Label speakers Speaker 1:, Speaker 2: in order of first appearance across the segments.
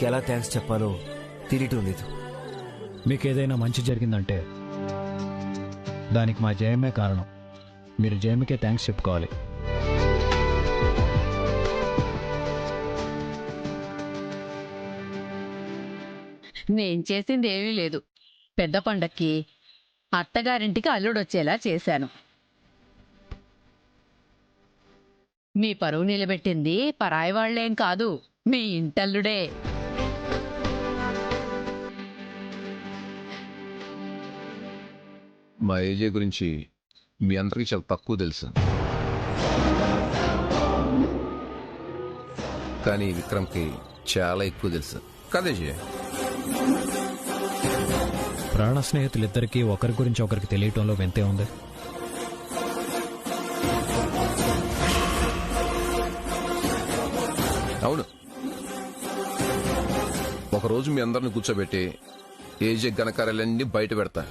Speaker 1: మీకు ఎలా థ్యాంక్స్ చెప్పాలో తెలియటం లేదు.
Speaker 2: మీకు ఏదైనా మంచి జరిగిందంటే దానికి మా జయమే కారణం. మీరు జయమికే థ్యాంక్స్ చెప్పుకోవాలి.
Speaker 3: నేను చేసింది ఏమీ లేదు. పెద్ద పండక్కి అత్తగారింటికి అల్లుడొచ్చేలా చేశాను. మీ పరువు నిలబెట్టింది పరాయి వాళ్లేం కాదు, మీ ఇంటల్లుడే.
Speaker 4: మా ఏజే గురించి మీ అందరికీ చాలా తక్కువ తెలుసు, కానీ విక్రమ్కి చాలా ఎక్కువ తెలుసు కదా ఏజే?
Speaker 2: ప్రాణ స్నేహితులిద్దరికీ ఒకరి గురించి ఒకరికి తెలియటంలో వింతే ఉంది.
Speaker 4: అవును, ఒకరోజు మీ అందరిని కూర్చోబెట్టి ఏజే ఘనకార్యాలన్నీ బయట పెడతా.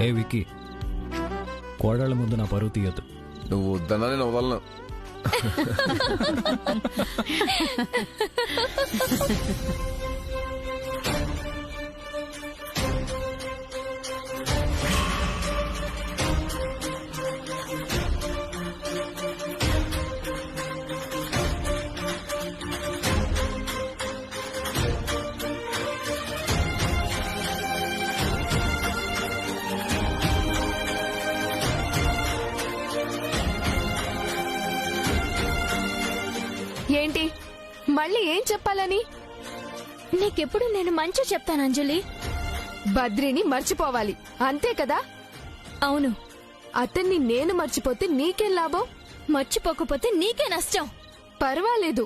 Speaker 2: ఏ విక్కీ, కోడళ్ళ ముందు నా పరువు తీయొద్దు.
Speaker 4: నువ్వు వద్దన్నా నేను వదలను.
Speaker 5: ఏంటి మళ్ళీ ఏం చెప్పాలని?
Speaker 6: నీకెప్పుడు నేను మంచి చెప్తాను అంజలి.
Speaker 5: బద్రిని మర్చిపోవాలి అంతే కదా?
Speaker 6: అవును.
Speaker 5: అతన్ని నేను మర్చిపోతే నీకేం లాభం?
Speaker 6: మర్చిపోకపోతే నీకే నష్టం.
Speaker 5: పర్వాలేదు,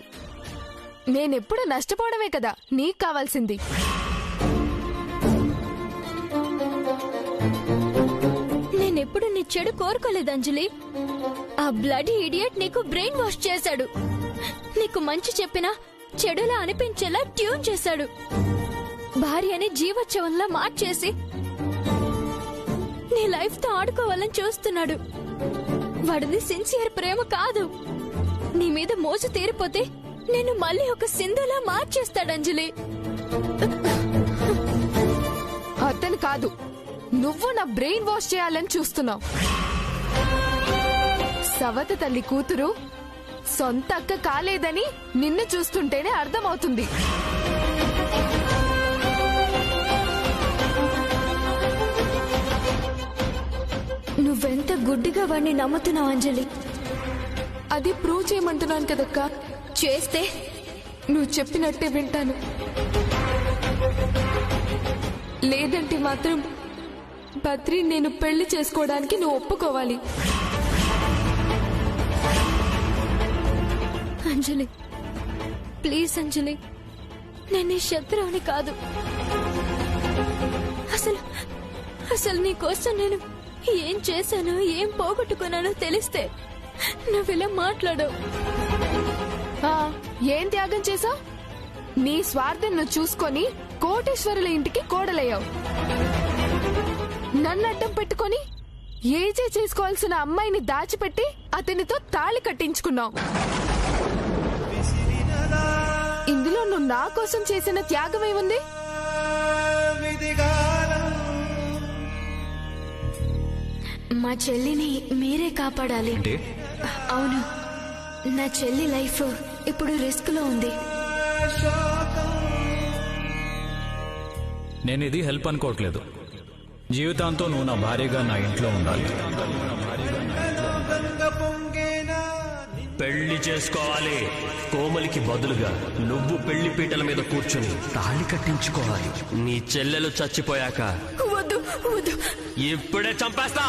Speaker 5: నేనెప్పుడు నష్టపోవడమే కదా నీకు కావాల్సింది.
Speaker 6: నేనెప్పుడు నీ చెడు కోరుకోలేదు అంజలి. ఆ బ్లడీ ఇడియట్ నీకు బ్రెయిన్ వాష్ చేశాడు. నీకు మంచి చెప్పినా చెడులా అనిపించేలా ట్యూన్ చేశాడు. భార్యని జీవోత్సవంలా మార్చేసి నీ లైఫ్ తో ఆడుకోవాలని చూస్తున్నాడు. వాడిది సిన్సియర్ ప్రేమ కాదు. నీ మీద మోజు తీరిపోతే నేను మళ్ళీ ఒక సింధులా మార్చేస్తాడు అంజలి.
Speaker 5: అతను కాదు, నువ్వు నా బ్రెయిన్ వాష్ చేయాలని చూస్తున్నావు. సవత తల్లి కూతురు సొంత అక్క కాలేదని నిన్ను చూస్తుంటేనే అర్థమవుతుంది.
Speaker 6: నువ్వెంత గుడ్డిగా వాడిని నమ్ముతున్నావు అంజలి.
Speaker 5: అది ప్రూవ్ చేయమంటున్నాను కదక్కా.
Speaker 6: చేస్తే
Speaker 5: నువ్వు చెప్పినట్టే వింటాను, లేదంటే మాత్రం బద్రి నేను పెళ్లి చేసుకోవడానికి నువ్వు ఒప్పుకోవాలి.
Speaker 6: అంజలి ప్లీజ్ అంజలి, నేను నీ శత్రువుని కాదు. అసలు నీ కోసం నేను ఏం చేశానో ఏం పోగొట్టుకున్నానో తెలిస్తే నువ్విలా మాట్లాడవు.
Speaker 5: ఏం త్యాగం చేసావు? నీ స్వార్థం నువ్వు చూసుకొని కోటేశ్వరుల ఇంటికి కోడలయ్యావు. నన్ను అడ్డం పెట్టుకొని ఏజే చేసుకోవాల్సిన అమ్మాయిని దాచిపెట్టి అతనితో తాళి కట్టించుకున్నావు. ఇందులో నువ్వు నా కోసం చేసిన త్యాగం ఏముంది?
Speaker 6: మా చెల్లిని మీరే కాపాడాలి. అవును, నా చెల్లి లైఫ్ ఇప్పుడు రిస్క్ లో ఉంది.
Speaker 2: నేను ఇది హెల్ప్ అనుకోవట్లేదు. జీవితాంతో నువ్వు నా భార్యగా నా ఇంట్లో ఉండాలి.
Speaker 7: పెళ్లి చేసుకోవాలి. కోమలికి బదులుగా నువ్వు పెళ్లి పీటల మీద కూర్చుని తాళి కట్టించుకోవాలి. నీ చెల్లెలు చచ్చిపోయాక
Speaker 6: వద్దు వద్దు,
Speaker 7: ఇప్పుడే చంపేస్తా.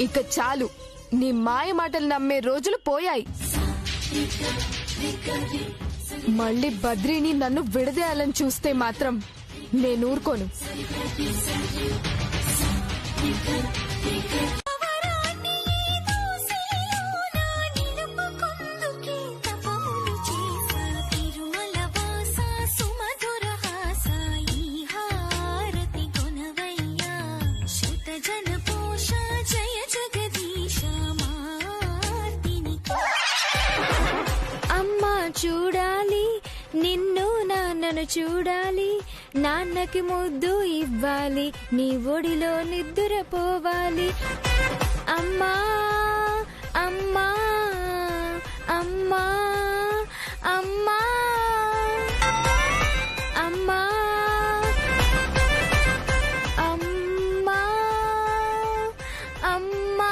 Speaker 5: ఇక చాలు, నీ మాయ మాటలు నమ్మే రోజులు పోయాయి. మళ్ళీ బద్రీని నన్ను విడదీయాలని చూస్తే మాత్రం నేను ఊరుకోను.
Speaker 6: చూడాలి నిన్ను నాన్నను చూడాలి, నాన్నకి ముద్దు ఇవ్వాలి, నీ ఒడిలో నిద్రపోవాలి. అమ్మా అమ్మా అమ్మా అమ్మా అమ్మా అమ్మా అమ్మా.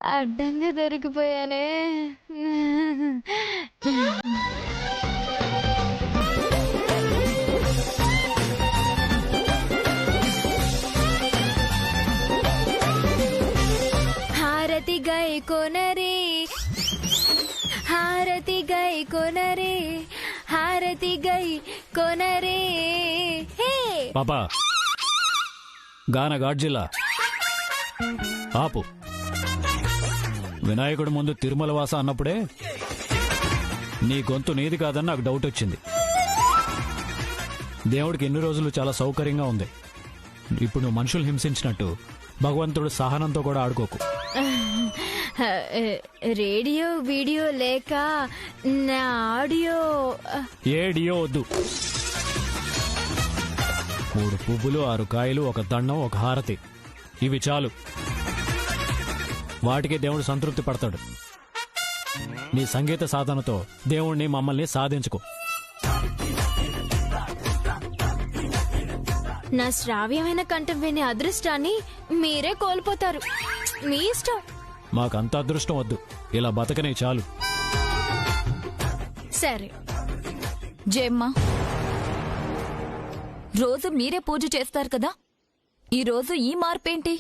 Speaker 6: అడ్డంగా దొరికిపోయానే. హారతి గై కొనరే, హారతి గై కొనరే, హారతి గై కొనరే. హే
Speaker 2: పాపా గాన గాడ్జిల్లా ఆపు. వినాయకుడి ముందు తిరుమల వాస అన్నప్పుడే నీ గొంతు నీది కాదని నాకు డౌట్ వచ్చింది. దేవుడికి ఎన్ని రోజులు చాలా సౌకర్యంగా ఉంది. ఇప్పుడు నువ్వు మనుషులు హింసించినట్టు భగవంతుడు సహనంతో కూడా ఆడుకోకు.
Speaker 6: రేడియో వీడియో లేక నా ఆడియో.
Speaker 2: ఏడియో వద్దు. 3 పువ్వులు 6 కాయలు, 1 దండం, 1 హారతి, ఇవి చాలు. వాటికి దేవుడు సంతృప్తి పడతాడు. నీ సంగీత సాధనతో దేవుణ్ణి మమ్మల్ని సాధించుకో.
Speaker 6: నా శ్రావ్యమైన కంఠం వినే అదృష్టాన్ని మీరే కోల్పోతారు. మీ ఇష్టం.
Speaker 2: మాకంత అదృష్టం వద్దు, ఇలా బతకనే చాలు.
Speaker 6: సరే.
Speaker 8: జయమ్మ, రోజు మీరే పూజ చేస్తారు కదా, ఈ రోజు ఈ మార్పేంటి?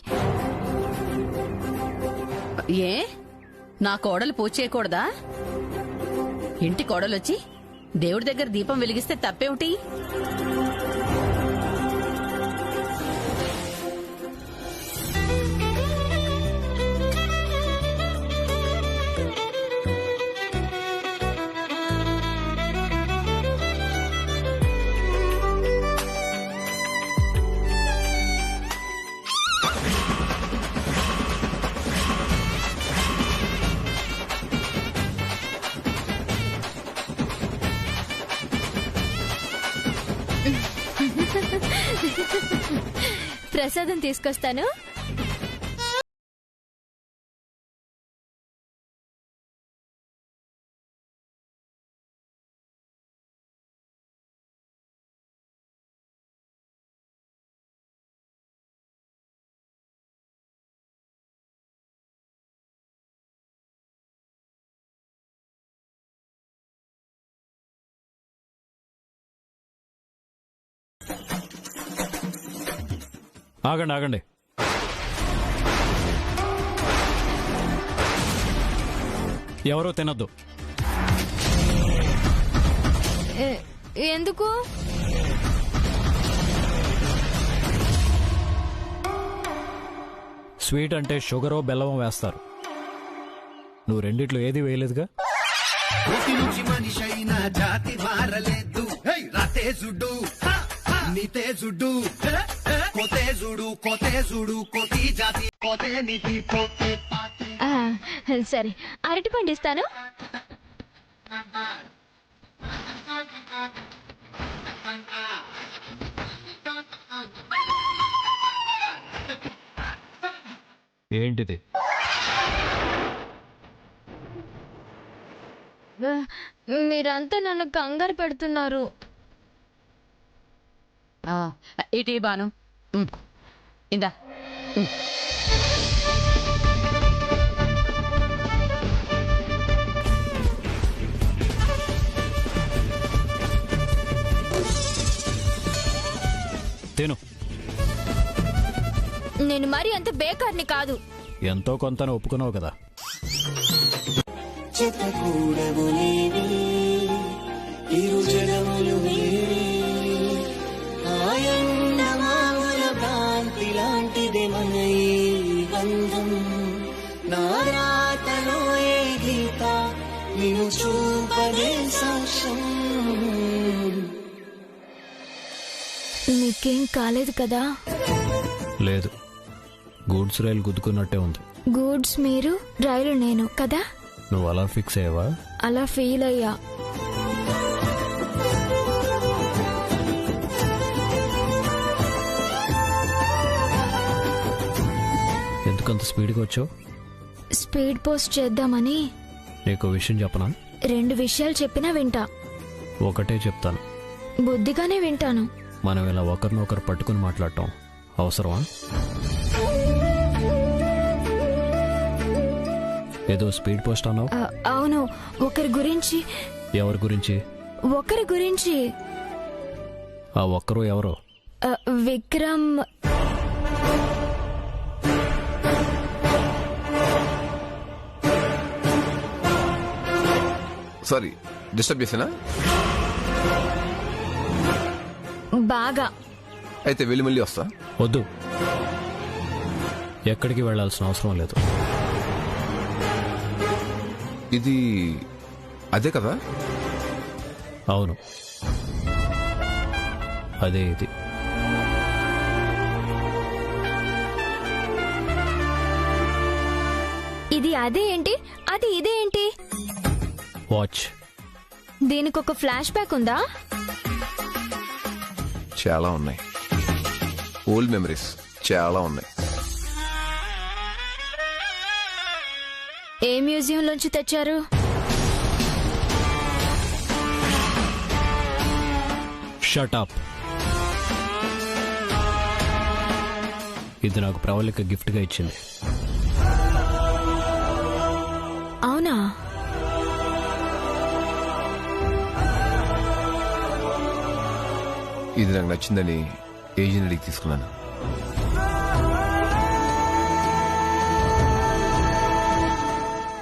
Speaker 3: ఏ నా కోడలు పూజ చేయకూడదా? ఇంటి కోడలొచ్చి దేవుడి దగ్గర దీపం వెలిగిస్తే తప్పేమిటి?
Speaker 6: ప్రసాదం తీసుకొస్తాను.
Speaker 2: ఆగండి ఆగండి. ఎవరూ తినొద్దు.
Speaker 6: ఎందుకు?
Speaker 2: స్వీట్ అంటే షుగరో బెల్లమో వేస్తారు. నువ్వు రెండిట్లో ఏది వేయలేదుగా.
Speaker 9: మనిషైన జాతి మారలేదు. రాతేజుడు నితేజుడు కోతేజుడు కోతేజుడు కోతి జాతి కోతే నీతి పోతే.
Speaker 6: సరే, అరటి పండిస్తాను.
Speaker 2: ఏంటిది?
Speaker 6: మీరంతా నన్ను కంగారు పెడుతున్నారు.
Speaker 3: ఇటీ బాను ఇందా.
Speaker 2: తిను.
Speaker 6: నేను మరి అంత బేకార్ని కాదు.
Speaker 2: ఎంతో కొంత ఒప్పుకున్నావు కదా.
Speaker 9: లాంటిదే మన ఈ బంధం, నారాతలో ఏ గీత నిన్ను చూపదే సాక్ష్యం.
Speaker 6: నీకేం కాలేదు కదా?
Speaker 2: లేదు, గూడ్స్ రైలు గుద్దుకున్నట్టే ఉంది.
Speaker 6: గూడ్స్ మీరు, రైలు నేను కదా?
Speaker 2: నువ్వు అలా ఫిక్స్ అయ్యావా?
Speaker 6: అలా ఫీల్ అయ్యా.
Speaker 2: ఎందుకంత స్పీడ్గా వచ్చావు?
Speaker 6: స్పీడ్ పోస్ట్ చేద్దామని.
Speaker 2: నీకు విషయం చెప్పనా?
Speaker 6: 2 విషయాలు చెప్పినా వింటా.
Speaker 2: ఒకటే చెప్తాను,
Speaker 6: బుద్ధిగానే వింటాను.
Speaker 2: మనం ఇలా ఒకరినొకరు పట్టుకుని మాట్లాడటం అవసరమా? ఏదో స్పీడ్ పోస్ట్ అన్నావు.
Speaker 6: అవును, ఒకరి గురించి.
Speaker 2: ఎవరి గురించి?
Speaker 6: ఒకరి గురించి.
Speaker 2: ఆ ఒక్కరు ఎవరో?
Speaker 6: విక్రమ్.
Speaker 4: సారీ, డిస్టర్బ్ చేసినా?
Speaker 6: బాగా.
Speaker 4: అయితే వెళ్ళి మళ్ళీ వస్తా.
Speaker 2: వద్దు, ఎక్కడికి వెళ్లాల్సిన అవసరం లేదు.
Speaker 4: ఇది అదే కదా?
Speaker 2: అవును, అదే ఇది.
Speaker 6: ఇది అదే ఏంటి, అది ఇదే ఏంటి?
Speaker 2: వాచ్.
Speaker 6: దీనికి ఒక ఫ్లాష్ బ్యాక్ ఉందా?
Speaker 4: చాలా ఉన్నాయి, ఓల్డ్ మెమరీస్ చాలా ఉన్నాయి.
Speaker 6: ఏ మ్యూజియం లోంచి తెచ్చారు?
Speaker 2: Shut up. ఇది నాకు ప్రవళిక గిఫ్ట్ గా ఇచ్చింది.
Speaker 6: అవునా?
Speaker 4: ఇది నాకు నచ్చిందని ఏజెంట్ అడిగి తీసుకున్నాను.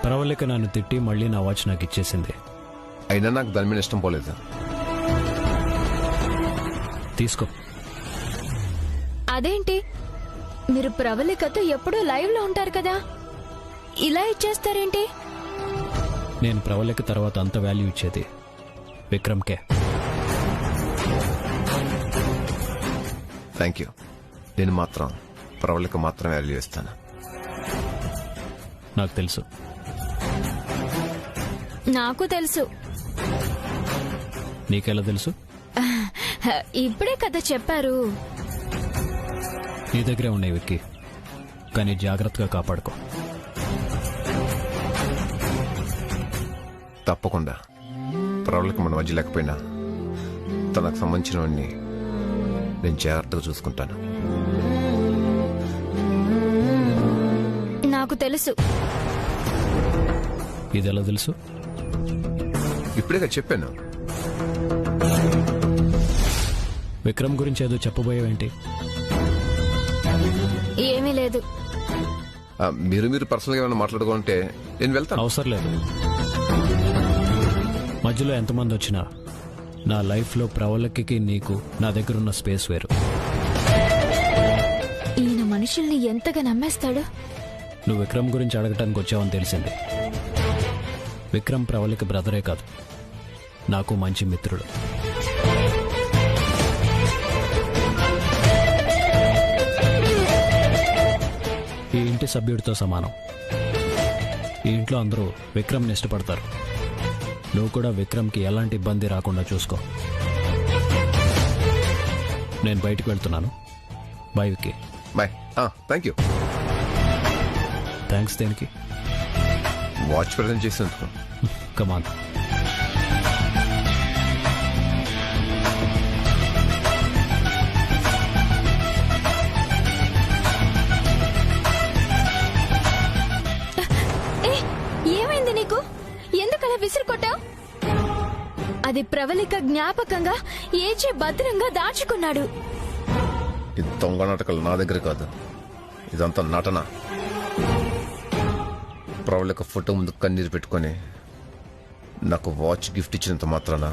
Speaker 2: ప్రవళిక నన్ను తిట్టి మళ్ళీ నా వాచ్ నాకు ఇచ్చేసింది.
Speaker 4: అయినా నాకు దాని మీద ఇష్టం పోలేదు.
Speaker 2: తీసుకో.
Speaker 6: అదేంటి, మీరు ప్రవళికతో ఎప్పుడూ లైవ్ లో ఉంటారు కదా, ఇలా ఇచ్చేస్తారేంటి?
Speaker 2: నేను ప్రవళిక తర్వాత అంత వాల్యూ ఇచ్చేది విక్రమ్కే.
Speaker 4: Thank you. నేను మాత్రం ప్రవళిక మాత్రం వాల్యూ ఇస్తాను.
Speaker 2: నాకు తెలుసు.
Speaker 6: నాకు తెలుసు.
Speaker 2: నీకెలా తెలుసు?
Speaker 6: ఇప్పుడే కదా చెప్పారు.
Speaker 2: నీ దగ్గరే ఉన్నాయి విక్కీ, కానీ జాగ్రత్తగా కాపాడుకో.
Speaker 4: తప్పకుండా. ప్రవళిక మన మధ్య లేకపోయినా తనకు సంబంధించినవన్నీ నేను జాగ్రత్తగా చూసుకుంటాను.
Speaker 6: నాకు తెలుసు.
Speaker 2: ఇది ఎలా తెలుసు?
Speaker 4: ఇప్పుడేగా చెప్పాను.
Speaker 2: విక్రమ్ గురించి ఏదో చెప్పబోయేవేంటి?
Speaker 6: ఏమీ లేదు.
Speaker 4: మీరు పర్సనల్గా ఏమైనా మాట్లాడుకుంటే నేను వెళ్తాను.
Speaker 2: అవసరం లేదు. మధ్యలో ఎంతమంది వచ్చినా నా లైఫ్లో ప్రవళికకి నీకు నా దగ్గర ఉన్న స్పేస్ వేరు.
Speaker 6: ఈయన మనుషుల్ని ఎంతగా నమ్మేస్తాడు.
Speaker 2: నువ్వు విక్రమ్ గురించి అడగటానికి వచ్చావని తెలిసింది. విక్రమ్ ప్రవళిక బ్రదరే కాదు, నాకు మంచి మిత్రుడు. ఈ ఇంటి సభ్యుడితో సమానం. ఈ ఇంట్లో అందరూ విక్రమ్ని ఇష్టపడతారు. నువ్వు కూడా విక్రమ్కి ఎలాంటి ఇబ్బంది రాకుండా చూసుకో. నేను బయటికి వెళ్తున్నాను. Bye Vicky.
Speaker 4: Bye. Thank you.
Speaker 2: Thanks దేనికి?
Speaker 4: వాచ్ ప్రజెంట్ చేసినందుకు.
Speaker 2: కమాన్.
Speaker 6: అది ప్రవళిక జ్ఞాపకంగా ఏజే భద్రంగా దాచుకున్నాడు.
Speaker 4: ఈ దొంగ నాటకాలు నా దగ్గర కాదు, ఇదంతా నటన. ప్రవళిక ఫోటో ముందు కన్నీరు పెట్టుకొని నాకు వాచ్ గిఫ్ట్ ఇచ్చినంత మాత్రాన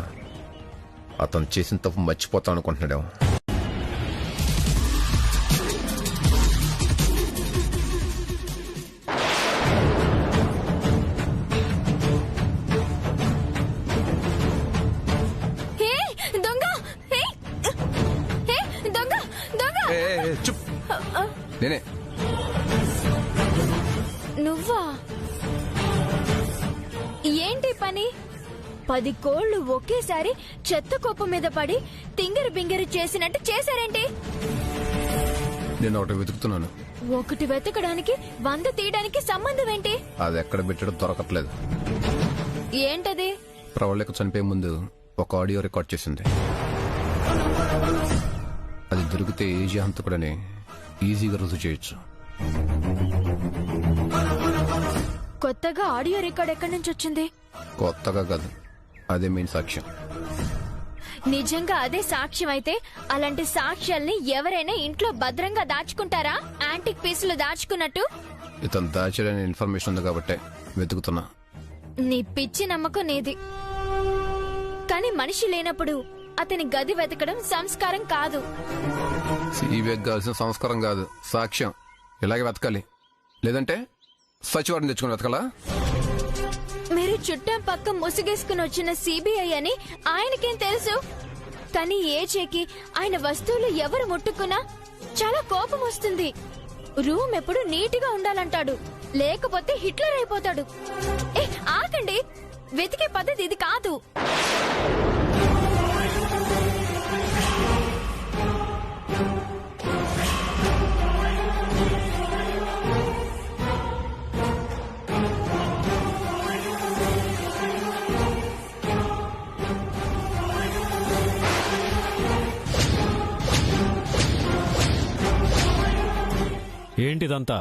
Speaker 4: అతను చేసిన తప్పు మర్చిపోతాను అనుకుంటున్నాడేమో. చుప్, నేనే.
Speaker 6: నువ్వా? ఏంటి పని? 10 కోళ్లు ఒకేసారి చెత్త కుప్ప మీద పడి తింగరి బింగరి చేసినట్టు చేశారేంటి?
Speaker 4: నేను ఒకటి వెతుకుతున్నాను.
Speaker 6: ఒకటి వెతకడానికి 100 తీయడానికి సంబంధం ఏంటి?
Speaker 4: అది ఎక్కడ పెట్టడం దొరకట్లేదు.
Speaker 6: ఏంటది?
Speaker 4: ప్రవళిక చనిపోయే ముందు ఒక ఆడియో రికార్డ్ చేసింది. అది దొరికితే ఏజీ హంతకుడని ఈజీగా రుజువు చేయొచ్చు.
Speaker 6: కొత్తగా ఆడియో రికార్డ్ ఎక్కడి నుంచి వచ్చింది?
Speaker 4: కొత్తగా కాదు, అదే మెయిన్ సాక్ష్యం.
Speaker 6: నిజంగా అదే సాక్ష్యం అయితే అలాంటి సాక్ష్యాల్ని ఎవరైనా ఇంట్లో భద్రంగా దాచుకుంటారా? యాంటిక్ పీసులు దాచుకున్నట్టు.
Speaker 4: ఇతను దాచలేని ఇన్ఫర్మేషన్ ఉంది కాబట్టే వెతుకుతున్నా.
Speaker 6: నీ పిచ్చి నమ్మకం నీది. కానీ మనిషి లేనప్పుడు అతని గది వెతకడం సంస్కారం కాదు.
Speaker 4: కావాల్సిన సంస్కారం కాదు, సాక్ష్యం. ఇలాగే వెతకాలి, లేదంటే సచివారిని తెచ్చుకుని వెతకాలా?
Speaker 6: మీరు చుట్టం పక్క ముసుగేసుకుని వచ్చిన సిబిఐ అని ఆయనకేం తెలుసు? కానీ ఏజేకి ఆయన వస్తువులు ఎవరు ముట్టుకున్నా చాలా కోపం వస్తుంది. రూమ్ ఎప్పుడు నీట్ గా ఉండాలంటాడు, లేకపోతే హిట్లర్ అయిపోతాడు. ఆగండి, వెతికే పద్ధతి ఇది కాదు.
Speaker 2: ఏంటిదంతా?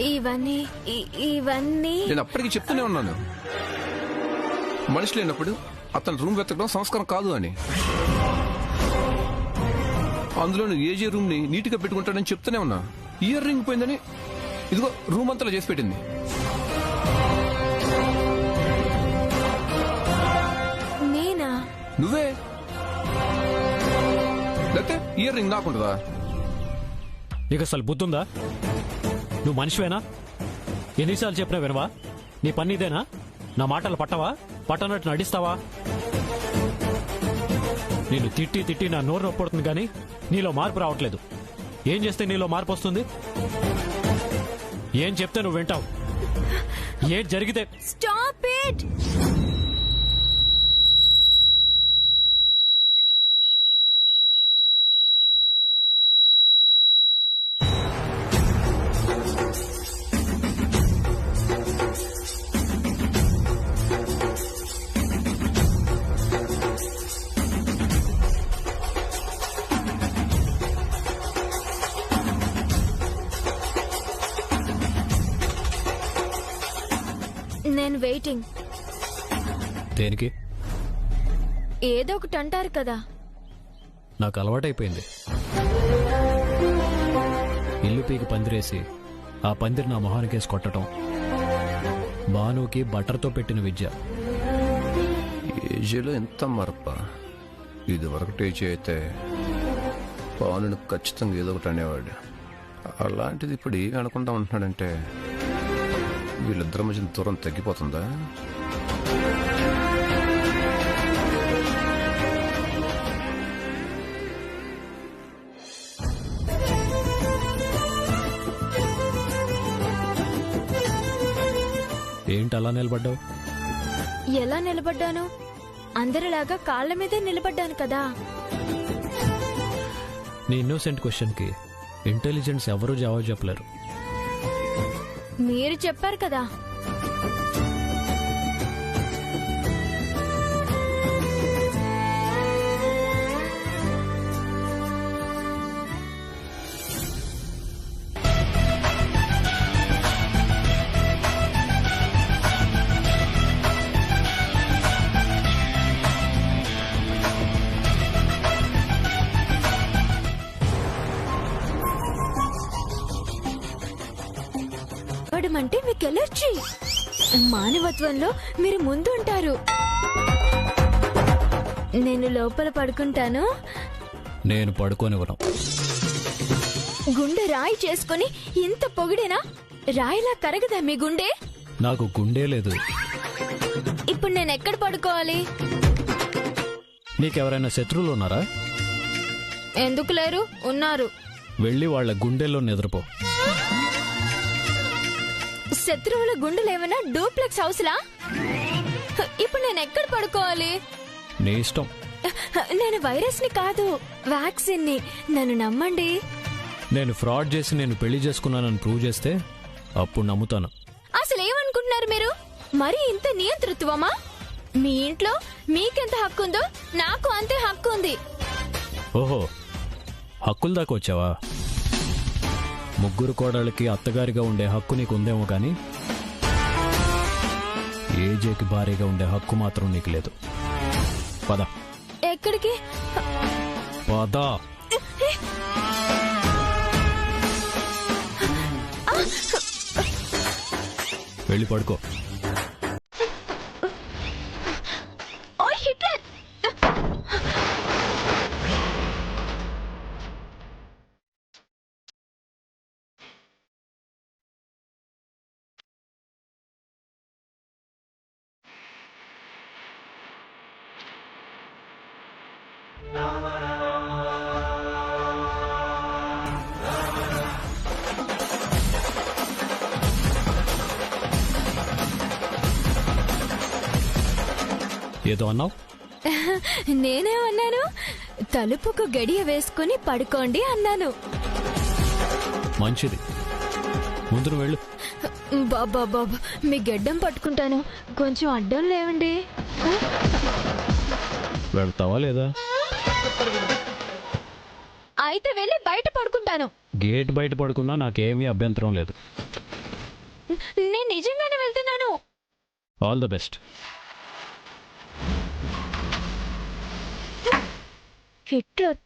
Speaker 6: ఇవన్నీ
Speaker 4: నేను అప్పటికి చెప్తూనే ఉన్నాను, మనిషి లేనప్పుడు అతను రూమ్ వెతకడం సంస్కారం కాదు అని. అందులో ఏజే రూమ్ ని నీట్ గా పెట్టుకుంటాడని చెప్తూనే ఉన్నా. ఇయర్ రింగ్ పోయిందని ఇదిగో రూమ్ అంతా చేసి పెట్టింది.
Speaker 6: నేనా?
Speaker 4: నువ్వే. లేకపోతే ఇయర్ రింగ్ నాకుంటుందా?
Speaker 2: నీకు అసలు బుద్ధుందా? నువ్వు మనిషివేనా? ఎన్నిసార్లు చెప్పినా వినవా? నీ పని ఇదేనా? నా మాటలు పట్టవా? పట్టనట్టు నడిస్తావా? నేను తిట్టి తిట్టి నా నోరు నొప్పడుతుంది కానీ నీలో మార్పు రావట్లేదు. ఏం చేస్తే నీలో మార్పు వస్తుంది? ఏం చెప్తే నువ్వు వింటావు? ఏం జరిగితే?
Speaker 6: Stop it! నేను వెయిటింగ్.
Speaker 2: దేనికి?
Speaker 6: ఏదో ఒకటి అంటారు కదా.
Speaker 2: నాకు అలవాటైపోయింది. ఇల్లు పీకి పందిరేసి ఆ పందిరి నా మొహానికేసి కొట్టడం భానుకి బట్టర్తో పెట్టిన విద్య.
Speaker 4: ఏజీలో ఎంత మార్ప! ఇది వరకు టేజీ అయితే భానుని ఖచ్చితంగా ఏదో ఒకటి అనేవాడు. అలాంటిది ఇప్పుడు ఏమి అనుకుంటా ఉంటున్నాడంటే వీళ్ళిద్దరి మధ్య దూరం తగ్గిపోతుందా?
Speaker 2: ఏంటి అలా నిలబడ్డావు?
Speaker 6: ఎలా నిలబడ్డాను? అందరిలాగా కాళ్ల మీదే నిలబడ్డాను కదా.
Speaker 2: నీ ఇన్నోసెంట్ క్వశ్చన్ కి ఇంటెలిజెన్స్ ఎవరూ జవాబు చెప్పలేరు.
Speaker 6: మీరు చెప్పారు కదా. అంటే మీకు ఎలర్జీ. మానవత్వంలో మీరు ముందు ఉంటారు. నేను లోపల పడుకుంటాను.
Speaker 2: నేను పడుకోనివ్వను.
Speaker 6: గుండె రాయి చేసుకుని ఇంత పొగిడేనా? రాయిలా కరగదా మీ గుండె?
Speaker 2: నాకు గుండె లేదు.
Speaker 6: ఇప్పుడు నేను ఎక్కడ పడుకోవాలి?
Speaker 2: నీకెవరైనా శత్రువులు ఉన్నారా?
Speaker 6: ఎందుకు లేరు, ఉన్నారు.
Speaker 2: వెళ్ళి వాళ్ళ గుండెల్లో నిద్రపో.
Speaker 6: శత్రువుల గుండెలేమన్నా డూప్లెక్స్ హౌస్లా? ఇప్పుడు నేను ఎక్కడ పడుకోవాలి?
Speaker 2: నీ ఇష్టం.
Speaker 6: నేను వైరస్ ని కాదు, వ్యాక్సిన్ ని. నన్ను నమ్మండి.
Speaker 2: నేను ఫ్రాడ్ చేసి నేను పెళ్లి చేసుకున్నానని ప్రూవ్ చేస్తే అప్పుడు నమ్ముతాను.
Speaker 6: అసలు ఏమనుకుంటున్నారు మీరు? మరి ఇంత నియంతృత్వమా? మీ ఇంట్లో మీకెంత హక్కు ఉందో నాకు అంతే హక్కు ఉంది.
Speaker 2: ఓహో, హక్కుల దాకా వచ్చావా? ముగ్గురు కోడళ్ళకి అత్తగారిగా ఉండే హక్కు నీకుందేమో కానీ ఏజేకి భారీగా ఉండే హక్కు మాత్రం నీకు లేదు. పద.
Speaker 6: ఎక్కడికి?
Speaker 2: పద. వెళ్ళి పడుకో. ఏదో అన్నావు?
Speaker 6: నేనేమన్నాను? తలుపుకు గడియ వేసుకుని పడుకోండి అన్నాను.
Speaker 2: మంచిది, ముందు నువ్వు వెళ్ళు.
Speaker 6: బాబా బాబా, మీ గడ్డం పట్టుకుంటాను, కొంచెం అడ్డం లేవండి.
Speaker 2: వెళ్తావా లేదా?
Speaker 6: అయితే వెళ్ళి బయట పడుకుంటాను.
Speaker 2: గేట్ బయట పడుకున్నా నాకేమీ అభ్యంతరం లేదు.
Speaker 6: నేను నిజంగానే వెళ్తున్నాను.
Speaker 2: All the best.
Speaker 6: Hitler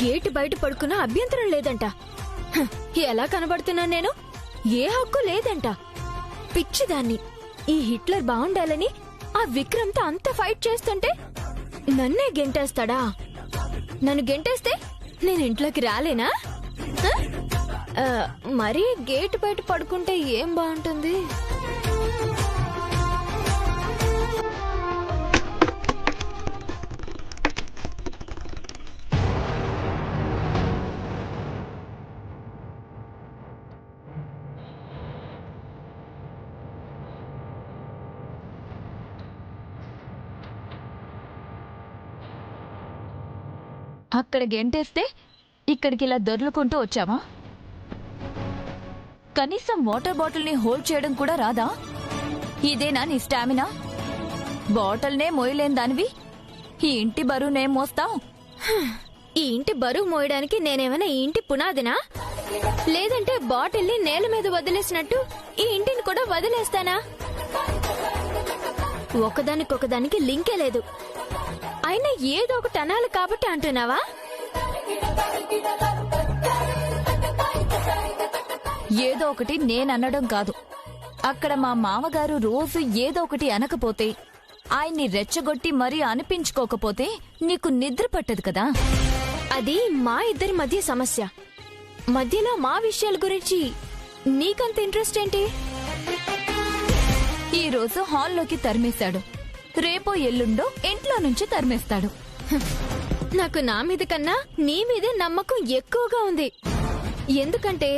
Speaker 6: gate బయట పడుకున్నా అభ్యంతరం లేదంట. ఎలా కనబడుతున్నా నేను? ఏ హక్కు లేదంట. పిచ్చిదాన్ని. ఈ హిట్లర్ బాగుండాలని ఆ విక్రమ్తో అంత ఫైట్ చేస్తుంటే నన్నే గెంటేస్తాడా? నన్ను గెంటేస్తే నేను ఇంట్లోకి రాలేనా? మరీ గేటు బయట పడుకుంటే ఏం బాగుంటుంది?
Speaker 8: అక్కడ గెంటేస్తే ఇక్కడికి ఇలా దొర్లుకుంటూ వచ్చావా? కనీసం వాటర్ బాటిల్ని హోల్డ్ చేయడం కూడా రాదా? ఇదేనా నీ స్టామినా? బాటిల్నే మోయలేని దానివి ఈ ఇంటి బరువునే మోస్తావు.
Speaker 6: ఈ ఇంటి బరువు మోయడానికి నేనేమైనా ఈ ఇంటి పునాదినా? లేదంటే బాటిల్ని నేల మీద వదిలేసినట్టు ఈ ఇంటిని కూడా వదిలేస్తానా? ఒకదానికొకదానికి లింకే లేదు. అయినా ఏదో ఒకటి అనాలి కాబట్టి అంటున్నావా?
Speaker 8: ఏదో ఒకటి నేననడం కాదు. అక్కడ మా మామగారు రోజు ఏదో ఒకటి అనకపోతే, ఆయన్ని రెచ్చగొట్టి మరీ అనిపించుకోకపోతే నీకు నిద్ర పట్టదు కదా.
Speaker 6: అది మా ఇద్దరి మధ్య సమస్య. మధ్యలో మా విషయాల గురించి నీకంత ఇంట్రెస్ట్ ఏంటి?
Speaker 8: ఈ రోజు హాల్లోకి తరిమేశాడు, రేపో ఎల్లుండో ఇంట్లో నుంచి తరిమేస్తాడు.
Speaker 6: నాకు నా మీద కన్నా నీ మీదే నమ్మకం ఎక్కువగా ఉంది. ఎందుకంటే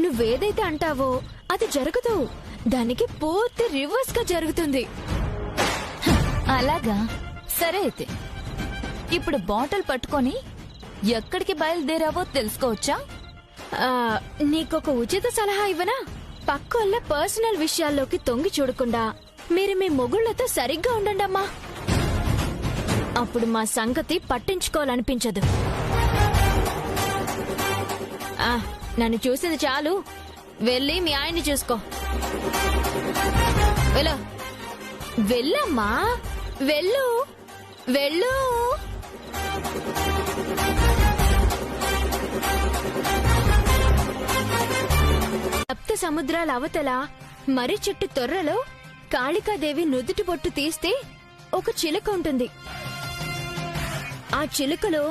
Speaker 6: నువ్వేదైతే అంటావో
Speaker 5: అది జరగదు. దానికి పూర్తి రివర్స్ గా జరుగుతుంది.
Speaker 8: అలాగా? సరే అయితే ఇప్పుడు బాటిల్ పట్టుకొని ఎక్కడికి బయలుదేరావో తెలుసుకోవచ్చా?
Speaker 5: నీకొక ఉచిత సలహా ఇవ్వనా? పక్కోళ్ళ పర్సనల్ విషయాల్లోకి తొంగి చూడకుండా మీరు మీ మొగుళ్లతో సరిగ్గా ఉండండమ్మా. అప్పుడు మా సంగతి పట్టించుకోవాలనిపించదు. నన్ను చూసింది చాలు, వెళ్ళి మీ ఆయన్ని చూసుకో. వెళ్ళమ్మా, వెళ్ళు వెళ్ళు. సప్త సముద్రాల అవతల మర్రి చెట్టు తొర్రలో కాళికాదేవి నుదుటి బొట్టు తీస్తే ఒక చిలుక ఉంటుంది. ఆ చిలుకలో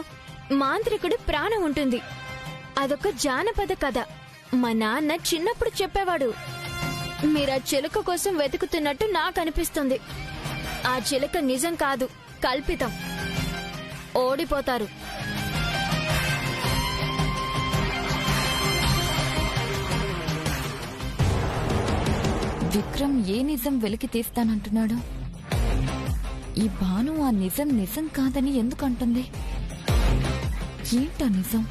Speaker 5: మాంత్రికుడి ప్రాణం ఉంటుంది. అదొక జానపద కథ. మా నాన్న చిన్నప్పుడు చెప్పేవాడు. మీరా చిలుక కోసం వెతుకుతున్నట్టు నాకు అనిపిస్తుంది. ఆ చిలుక నిజం కాదు, కల్పితం. ఓడిపోతారు.
Speaker 8: విక్రమ్ ఏ నిజం వెలికి తీస్తానంటున్నాడు? ఈ భాను ఆ నిజం నిజం కాదని ఎందుకంటుంది? ఏంటా నిజం?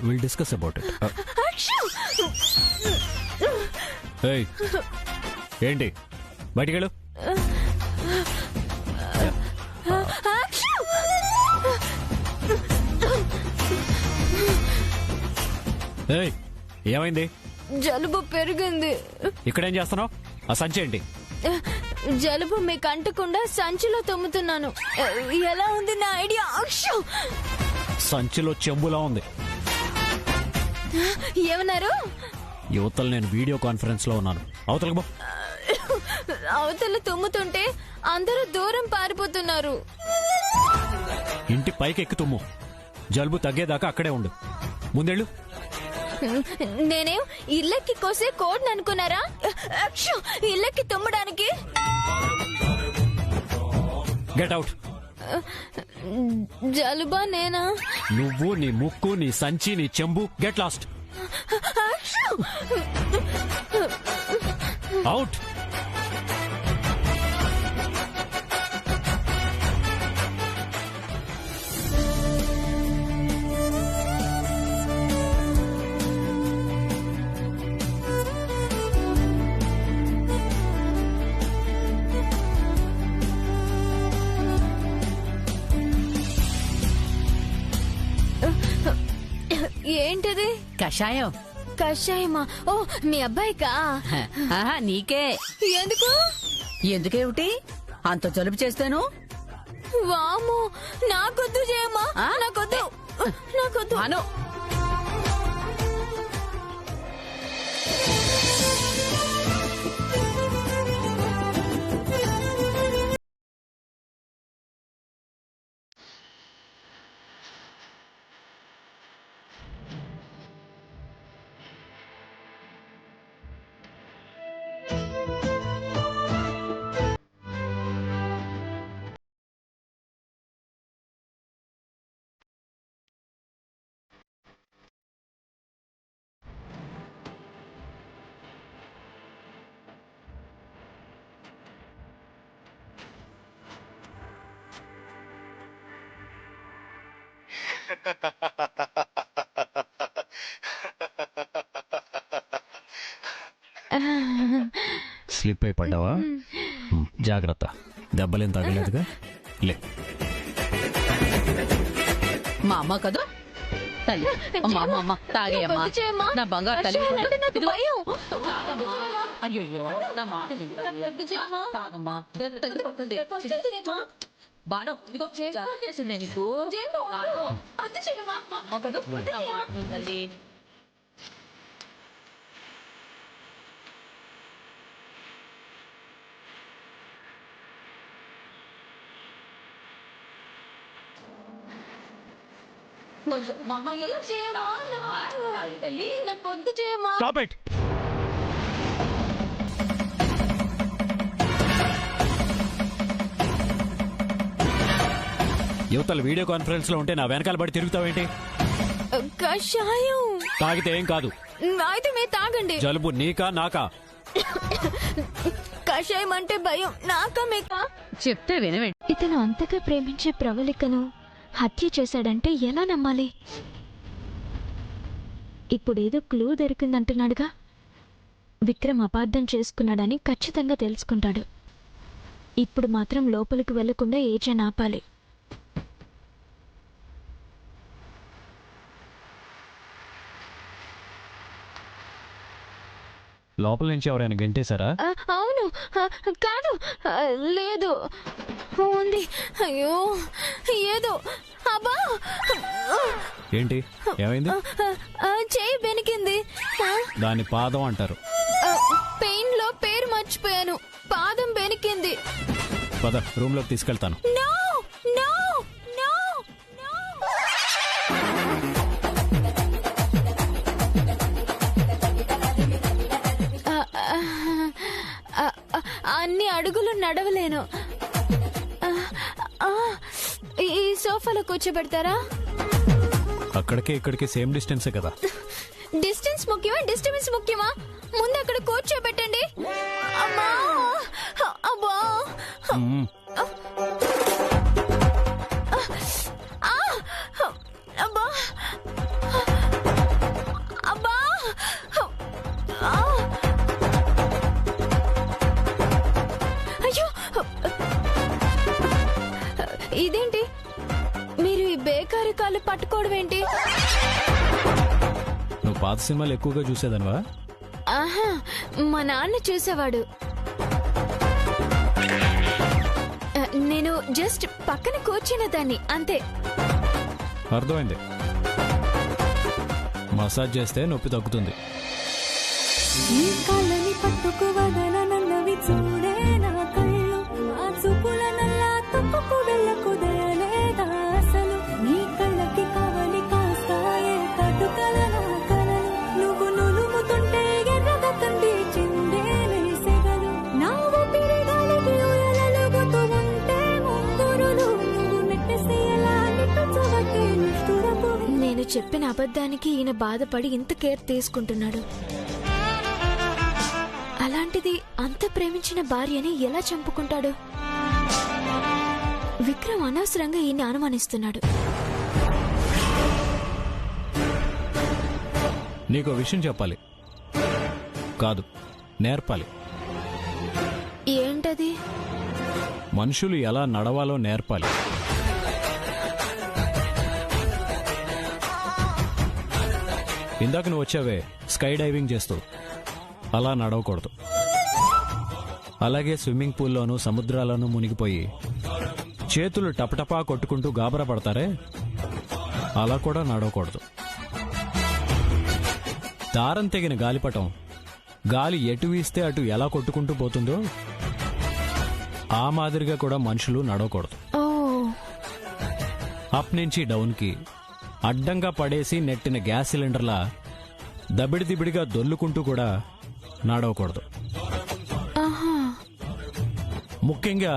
Speaker 2: We'll discuss about it. Hey, ఏంటి బయటికెళ్ళు. ఏమైంది?
Speaker 5: జలుబు పెరిగింది.
Speaker 2: ఇక్కడేం చేస్తున్నావు? ఆ సంచి ఏంటి?
Speaker 5: జలుబు మీకు అంటకుండా సంచిలో తొమ్ముతున్నాను. ఎలా ఉంది నా ఐడియా?
Speaker 2: సంచిలో చెంబులా ఉంది.
Speaker 5: ఏమన్నారు?
Speaker 2: యువతలు నేను వీడియో కాన్ఫరెన్స్ లో ఉన్నాను. అవతలకు
Speaker 5: అవతల తుమ్ముతుంటే అందరూ దూరం పారిపోతున్నారు.
Speaker 2: ఇంటి పైకి ఎక్కు తుమ్ము. జలుబు తగ్గేదాకా అక్కడే ఉండు. ముందెళ్ళు.
Speaker 5: నేనేం ఇళ్ళకి కోసే కోడ్ని అనుకున్నారా? ఇళ్ళకి తుమ్మడానికి.
Speaker 2: Get out.
Speaker 5: జలుబా నేనా?
Speaker 2: నువ్వు, నీ ముక్కు, నీ సంచి, నీ చెంబు. Get lost. అవుట్.
Speaker 5: ఏంటది?
Speaker 3: కషాయం.
Speaker 5: కషాయమా? ఓ, మీ అబ్బాయికా?
Speaker 3: నీకే.
Speaker 5: ఎందుకు?
Speaker 3: ఎందుకేమిటి అంత జలుబు చేస్తాను?
Speaker 5: వాము, నాకొద్దు చేయమ్మా. నాకొద్దు, నాకొద్దు.
Speaker 3: అను.
Speaker 2: స్లిప్ అయి పడ్డావా? జాగ్రత్త, దెబ్బలేం తగలేదుగా. లే.
Speaker 3: మా అమ్మ కదా, తల్లి అమ్మా అమ్మ అమ్మ తాగేయమ్మా నా బంగారు తల్లి ఇదిగో. అయ్యయ్యో, నా మాట విను. తాగమ్మా. బాణం, ఇదిగో చేసింది నీకు. తల్లి
Speaker 2: స్టాప్ ఇట్. యువతలు వీడియో కాన్ఫరెన్స్ లో ఉంటే నా వెనకాల పడి తిరుగుతావేంటి?
Speaker 5: కషాయం
Speaker 2: తాగితే ఏం కాదు.
Speaker 5: అయితే మీరు తాగండి.
Speaker 2: జలుబు నీకా నాకా?
Speaker 5: కషాయం అంటే భయం నాకా మీకా?
Speaker 3: చెప్తే వినవేంటి?
Speaker 6: ఇతను అంతగా ప్రేమించే ప్రవళికను హత్య చేశాడంటే ఎలా నమ్మాలి? ఇప్పుడేదో క్లూ దొరికిందంటున్నాడుగా. విక్రమ్ అపార్థం చేసుకున్నాడని ఖచ్చితంగా తెలుసుకుంటాడు. ఇప్పుడు మాత్రం లోపలికి వెళ్లకుండా ఏజెన్ ఆపాలి.
Speaker 2: లోపల నుంచి ఎవరైనా గెంటేశారా?
Speaker 6: అవును, కాదు, లేదు, ఉంది. అయ్యో ఏదో అబ్బా,
Speaker 2: ఏంటి ఏమైంది?
Speaker 6: చేయి బెనికింది.
Speaker 2: దాన్ని పాదం అంటారు.
Speaker 6: పెయిన్ లో పేరు మర్చిపోయాను. పాదం బెనికింది.
Speaker 2: పద, రూమ్ లోకి తీసుకెళ్తాను.
Speaker 6: No no no no. అన్ని అడుగులు నడవలేను. ఈ సోఫాలో కూర్చోబెడతారా?
Speaker 2: అక్కడికి ఇక్కడికి సేమ్ డిస్టెన్సే కదా.
Speaker 6: డిస్టెన్స్ ముఖ్యమా డిస్టర్బెన్స్ ముఖ్యమా? ముందు అక్కడ కూర్చోబెట్టండి. అమ్మా, అబ్బా, అబ్బా, అబ్బా, అయ్యో, ఇదేంటి మీరు ఈ బేకారి కాళ్ళు పట్టుకోవడం ఏంటి?
Speaker 2: నువ్వు పాత సినిమాలు ఎక్కువగా చూసేదనవా?
Speaker 6: ఆహా, మా నాన్న చూసేవాడు. నేను జస్ట్ పక్కన కూర్చున్న దాన్ని అంతే.
Speaker 2: అర్థమైంది. మసాజ్ చేస్తే నొప్పి తగ్గుతుంది.
Speaker 9: ఈ కళ్ళని పట్టుకు వదలనన్నవి చూడే నా కళ్ళు, ఆ చూపుల నల్లా తప్పుకు వెళ్ళకు దయలేదా అసలు? నీ కళ్ళకి కావలి కాస్తాయే కటుకల నా కలలు, నువ్వు నులుముతుంటే ఎర్రగా కంది చిందే వేసెగలు, నా ఊపిరి గాలికి ఉయలలుగుతూ ఉంటే ముంగురులు, నువ్వు నెట్టేసి ఎలా నిట్టచవకే నిష్ఠురపు.
Speaker 6: నేను చెప్పిన అబద్ధానికి ఈయన బాధపడి ఇంత కేర్ తీసుకుంటున్నాడు. అలాంటిది అంత ప్రేమించిన భార్యని ఎలా చంపుకుంటాడు? విక్రమ్ అనవసరంగా ఈయన్ని అనుమానిస్తున్నాడు.
Speaker 2: నీకో విషయం చెప్పాలి కాదు, నేర్పాలి.
Speaker 6: ఏంటది?
Speaker 2: మనుషులు ఎలా నడవాలో నేర్పాలి. ఇందాక నువ్వు వచ్చావే స్కై డైవింగ్ చేస్తూ, అలా నడవకూడదు. అలాగే స్విమ్మింగ్ పూల్లోనూ సముద్రాల్లోనూ మునిగిపోయి చేతులు టపటపా కొట్టుకుంటూ గాబరా పడతారే, అలా కూడా నడవకూడదు. దారం తెగిన గాలిపటం గాలి ఎటు వీస్తే అటు ఎలా కొట్టుకుంటూ పోతుందో ఆ మాదిరిగా కూడా మనుషులు నడవకూడదు.
Speaker 6: ఓ,
Speaker 2: అప్ నుంచి డౌన్కి అడ్డంగా పడేసి నెట్టిన గ్యాస్ సిలిండర్లా దబిడిదిబిడిగా దొల్లుకుంటూ కూడా నడవకూడదు.
Speaker 6: ఆహా,
Speaker 2: ముఖ్యంగా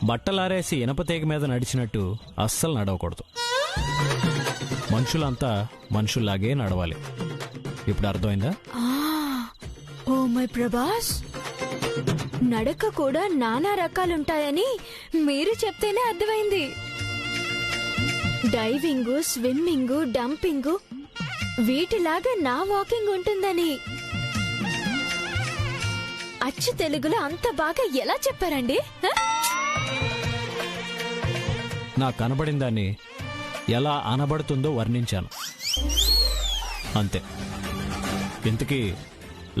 Speaker 2: బట్టలారేసి ఇనపతేగ మీద నడిచినట్టు అస్సలు నడవకూడదు. మనుషులంతా మనుషుల్లాగే నడవాలి. ఇప్పుడు అర్థమైందా?
Speaker 6: ఓ మై ప్రభాస్, నడక కూడా నానా రకాలుంటాయని మీరు చెప్తేనే అర్థమైంది. డైవింగ్, స్విమ్మింగ్, డంపింగ్ వీటిలాగా నా వాకింగ్ ఉంటుందని అచ్చు తెలుగులో అంత బాగా ఎలా చెప్పారండి?
Speaker 2: నాకు కనబడిన దాన్ని ఎలా అనబడుతుందో వర్ణించాను. అంతే. ఇంతకీ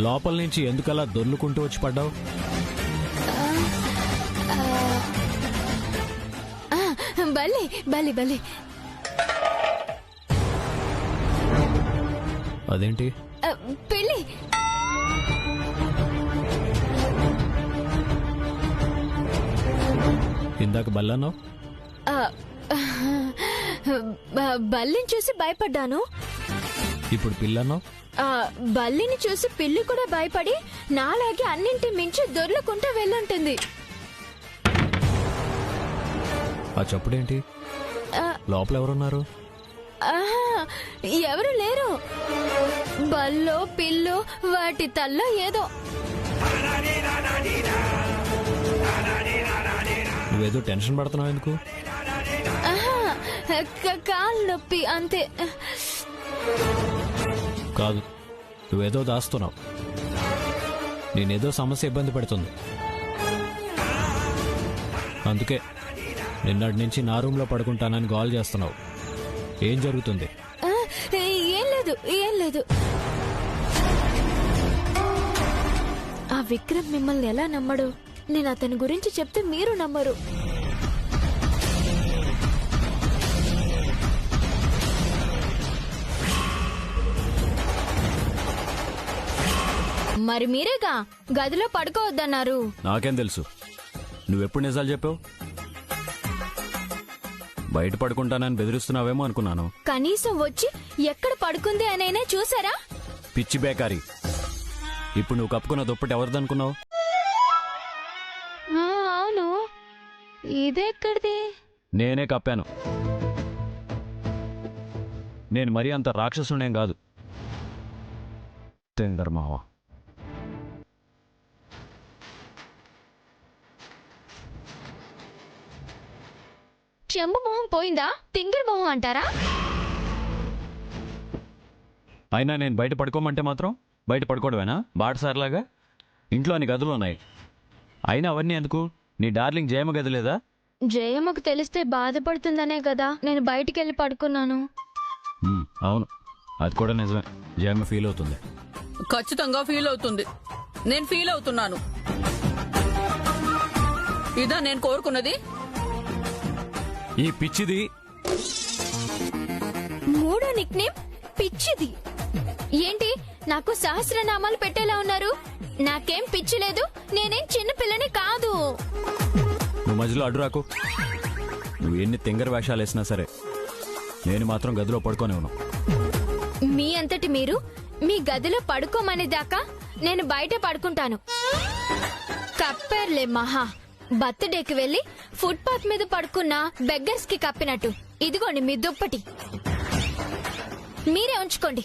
Speaker 2: లోపల నుంచి ఎందుకలా దొర్లుకుంటూ వచ్చి పడ్డావు?
Speaker 6: బల్లి బల్లి బల్లి.
Speaker 2: అదేంటి?
Speaker 6: పెళ్ళి.
Speaker 2: ఇందాక బల్లన్నావు.
Speaker 6: బల్లిని చూసి భయపడ్డాను.
Speaker 2: ఇప్పుడు పిల్లన్నావు.
Speaker 6: బల్లిని చూసి పిల్లి కూడా భయపడి నాలాగే అన్నింటి మించి దొర్లుకుంటూ వెళ్ళుంటుంది.
Speaker 2: ఆ చప్పుడేంటి? లోపల ఎవరున్నారు?
Speaker 6: ఎవరు లేరు. బల్లో పిల్లో వాటి తల్లో ఏదో.
Speaker 2: నువ్వేదో టెన్షన్ పడుతున్నావు ఎందుకు?
Speaker 6: కాలు నొప్పి అంతే.
Speaker 2: కాదు, నువ్వేదో దాస్తున్నావు. నేనేదో సమస్య ఇబ్బంది పెడుతుంది. అందుకే నిన్నటి నుంచి నా రూమ్లో పడుకుంటానని కాల్ చేస్తున్నావు. ఏం జరుగుతుంది?
Speaker 6: ఏం లేదు, ఏం లేదు. ఆ విక్రమ్ మిమ్మల్ని ఎలా నమ్మడు? నేను అతని గురించి చెప్తే మీరు నమ్మరు. మరి మీరేగా గదిలో పడుకోవద్దన్నారు.
Speaker 2: నాకేం తెలుసు? నువ్వెప్పుడు నిజాలు చెప్పావు? బయట పడుకుంటానని బెదిరిస్తున్నావేమో అనుకున్నాను.
Speaker 6: కనీసం వచ్చి ఎక్కడ పడుకుంది అనైనా చూసారా?
Speaker 2: పిచ్చి బేకారి. ఇప్పుడు నువ్వు కప్పుకున్న దుప్పటి ఎవరిదనుకున్నావు?
Speaker 6: అవును, ఇదెక్కడిది?
Speaker 2: నేనే కప్పాను. నేను మరీ అంత రాక్షసునేం కాదు. మావా,
Speaker 6: చెంబు మొహం పోయిందా? తింగర్ మొహం అంటారా?
Speaker 2: అయినా నేను బయట పడుకోమంటే మాత్రం బయట పడుకోవడమేనా? బాటసారిలాగా ఇంట్లో అన్ని గదులు ఉన్నాయి. అయినా అవన్నీ ఎందుకు? నీ డార్లింగ్ జయమ్మ గది లేదా?
Speaker 6: జయమ్మకు తెలిస్తే బాధపడుతుందనే కదా నేను బయటికి వెళ్ళి పడుకున్నాను.
Speaker 2: అవును, అది కూడా నిజమే. జయమ్మ ఫీల్ అవుతుంది.
Speaker 3: ఖచ్చితంగా ఫీల్ అవుతుంది. నేను ఫీల్ అవుతున్నాను. ఇదా నేను కోరుకున్నది?
Speaker 2: ఈ పిచ్చిది
Speaker 6: మూడో నిక్ నేమ్ పిచ్చిది. ఏంటి నాకు సహస్రనామాలు పెట్టేలా ఉన్నారు? నాకేం పిచ్చి లేదు. నేనేం చిన్న పిల్లని కాదు.
Speaker 2: నువ్వు మధ్యలో అడ్డు రాకు. నువ్వు ఎన్ని తింగర వేషాలు వేసినా సరే నేను మాత్రం గదిలో పడుకోనే ఉన్నాను.
Speaker 6: మీ అంతటి మీరు మీ గదిలో పడుకోమనే దాకా నేను బయట పడుకుంటాను. కప్పారులే మహా. బర్త్డేకి వెళ్లి ఫుట్పాత్ మీద పడుకున్న బెగ్గర్స్ కి కప్పినట్టు. ఇదిగోండి మీ దుప్పటి, మీరే ఉంచుకోండి.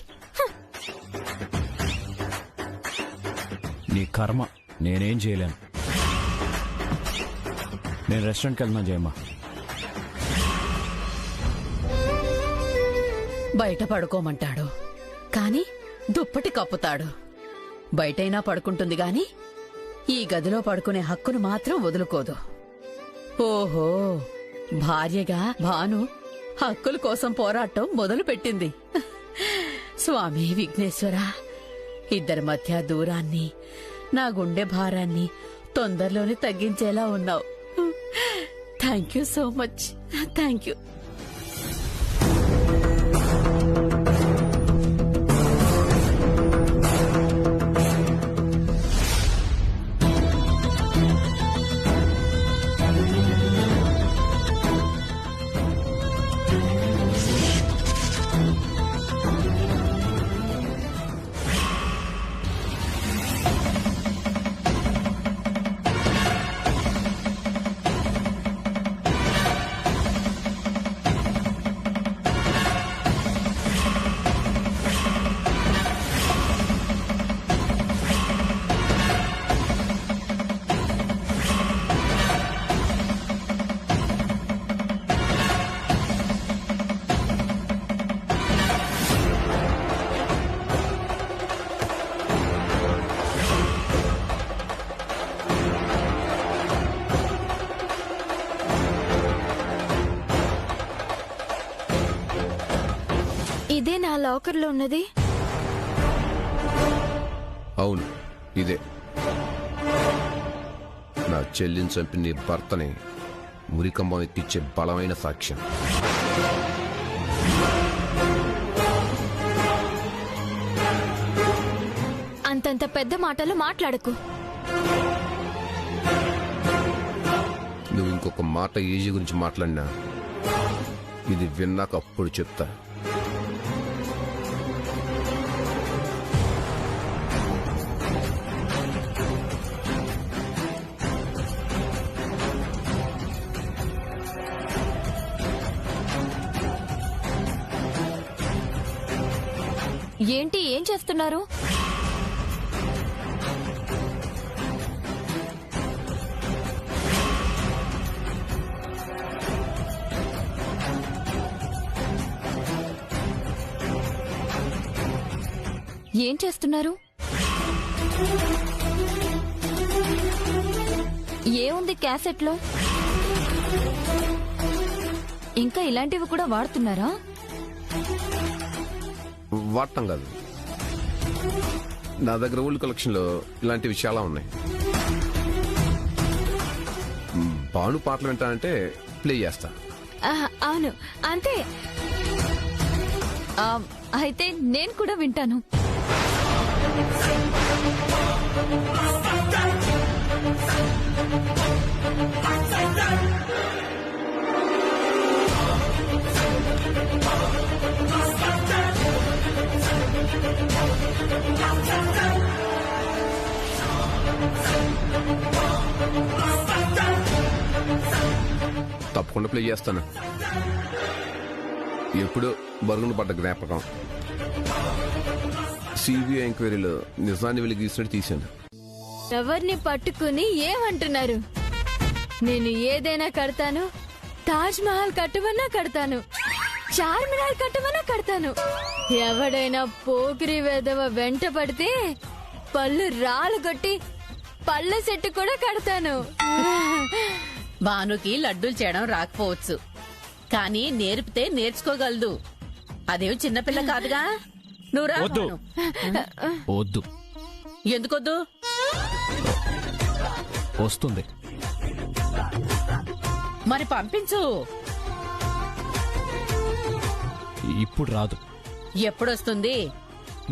Speaker 2: నీ కర్మ, నేనేం చేయలేను. నేను రెస్టారెంట్కి వెళ్తున్నాను జయమ్మ.
Speaker 3: బయట పడుకోమంటాడు కాని దుప్పటి కప్పుతాడు. బయటైనా పడుకుంటుంది గాని ఈ గదిలో పడుకునే హక్కును మాత్రం వదులుకోదు. ఓహో, భార్యగా భాను హక్కుల కోసం పోరాటం మొదలు పెట్టింది. స్వామి విఘ్నేశ్వర, ఇద్దరి మధ్య దూరాన్ని, నా గుండె భారాన్ని తొందరలోనే తగ్గించేలా ఉన్నావు. Thank you so much. Thank you.
Speaker 6: ఇదే నా లాకర్లో ఉన్నది.
Speaker 4: అవును, ఇదే నా చెల్లిని చంపి నీ భర్తని ఉరికంబం ఎక్కించే బలమైన సాక్ష్యం.
Speaker 6: అంతంత పెద్ద మాటలు మాట్లాడకు.
Speaker 4: నువ్వు ఇంకొక మాట ఏజీ గురించి మాట్లాడినా ఇది విన్నాక అప్పుడు చెప్తా.
Speaker 8: ఏంటి ఏం చేస్తున్నారు? ఏం చేస్తున్నారు? ఏముంది క్యాసెట్లో? ఇంకా ఇలాంటివి కూడా వాడుతున్నారా?
Speaker 4: వాడటం కాదు, నా దగ్గర ఓల్డ్ కలెక్షన్లో ఇలాంటివి చాలా ఉన్నాయి. బాను పాటలు వింటానంటే ప్లే చేస్తా.
Speaker 6: అవును, అంతే.
Speaker 8: అయితే నేను కూడా వింటాను.
Speaker 4: తప్పకుండా ప్లే చేస్తాను. ఎప్పుడో బరుగున పడ్డ జ్ఞాపకం. సిబిఐ ఎంక్వైరీలో నిజాన్ని వెలిగి తీసినట్టు తీశాను.
Speaker 6: ఎవరిని పట్టుకుని ఏమంటున్నారు? నేను ఏదైనా కడతాను. తాజ్ మహల్ కట్టమన్నా కడతాను, చార్మినార్ కట్టమన్నా కడతాను. ఎవడైనా పోకిరి వెధవ వెంట పడితే పళ్ళు రాళ్ళగొట్టి పళ్ళ సెట్టు కూడా కడతాను.
Speaker 3: భానుకి లడ్డూలు చేయడం రాకపోవచ్చు, కానీ నేర్పితే నేర్చుకోగలదు. అదేం చిన్నపిల్ల కాదుగా. నువ్వు రా.
Speaker 2: వద్దు. వద్దు.
Speaker 3: ఎందుకొద్దు?
Speaker 2: వస్తుంది.
Speaker 3: మరి పంపించు.
Speaker 2: ఇప్పుడు రాదు.
Speaker 3: ఎప్పుడొస్తుంది?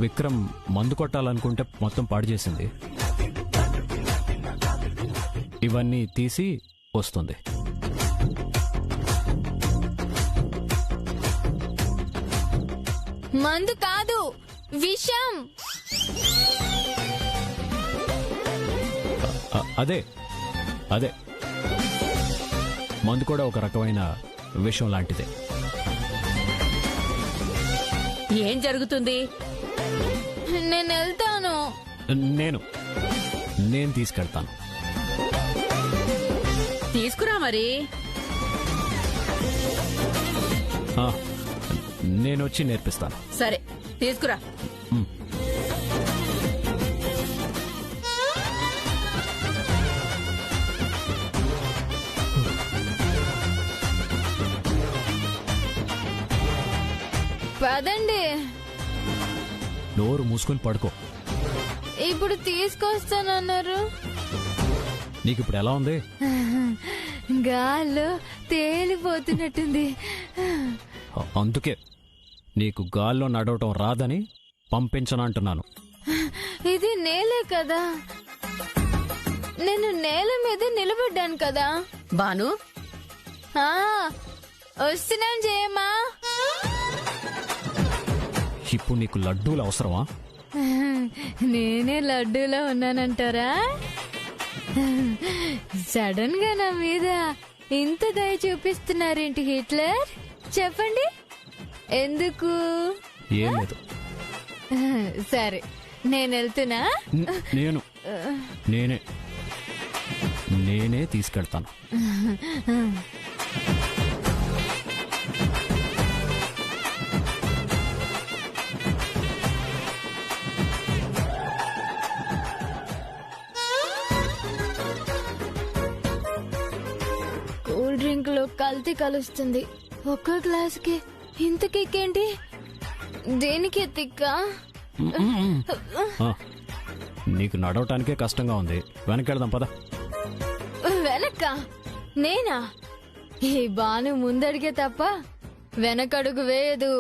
Speaker 2: విక్రమ్ మందు కొట్టాలనుకుంటే మొత్తం పాడు చేసింది. ఇవన్నీ తీసి వస్తుంది.
Speaker 6: మందు కాదు, విషం.
Speaker 2: అదే అదే మందు కూడా ఒక రకమైన విషం లాంటిదే.
Speaker 3: ఏం జరుగుతుంది?
Speaker 6: నేను వెళ్తాను.
Speaker 2: నేను తీసుకెళ్తాను.
Speaker 3: తీసుకురా మరి.
Speaker 2: నేను వచ్చి నేర్పిస్తాను.
Speaker 3: సరే, తీసుకురా.
Speaker 6: పదండి.
Speaker 2: నోరు మూసుకొని పడుకో.
Speaker 6: ఇప్పుడు తీసుకొస్తానన్నారు.
Speaker 2: నీకు ఇప్పుడు ఎలా ఉంది?
Speaker 6: గాల్లో తేలిపోతున్నట్టుంది.
Speaker 2: అందుకే నీకు గాల్లో నడవటం రాదని పంపించనంటున్నాను.
Speaker 6: ఇది నేలే కదా, నేను నేల మీద నిలబడ్డాను కదా.
Speaker 3: బాను,
Speaker 6: వస్తున్నాను జయమ్మా.
Speaker 2: ఇప్పుడు నీకు లడ్డూలు అవసరమా?
Speaker 6: నేనే లడ్డూలో ఉన్నానంటారా? సడన్ గా నా మీద ఇంత దయ చూపిస్తున్నారేంటి హిట్లర్? చెప్పండి ఎందుకు?
Speaker 2: ఏం లేదు.
Speaker 6: సరే, నేను వెళ్తున్నా.
Speaker 2: నేనే తీసుకెళ్తాను.
Speaker 6: కూల్ డ్రింక్ లో కల్తీ కలుస్తుంది. ఒక్క గ్లాస్ కి ఇంత కిక్కేంటి? దేనికి తిక్క?
Speaker 2: నీకు నడవటానికే కష్టంగా ఉంది, వెనకెళ్దాం పద.
Speaker 6: వెనక్క నేనా? ఈ బాను ముందడిగే తప్ప వెనకడుగు వేయదు.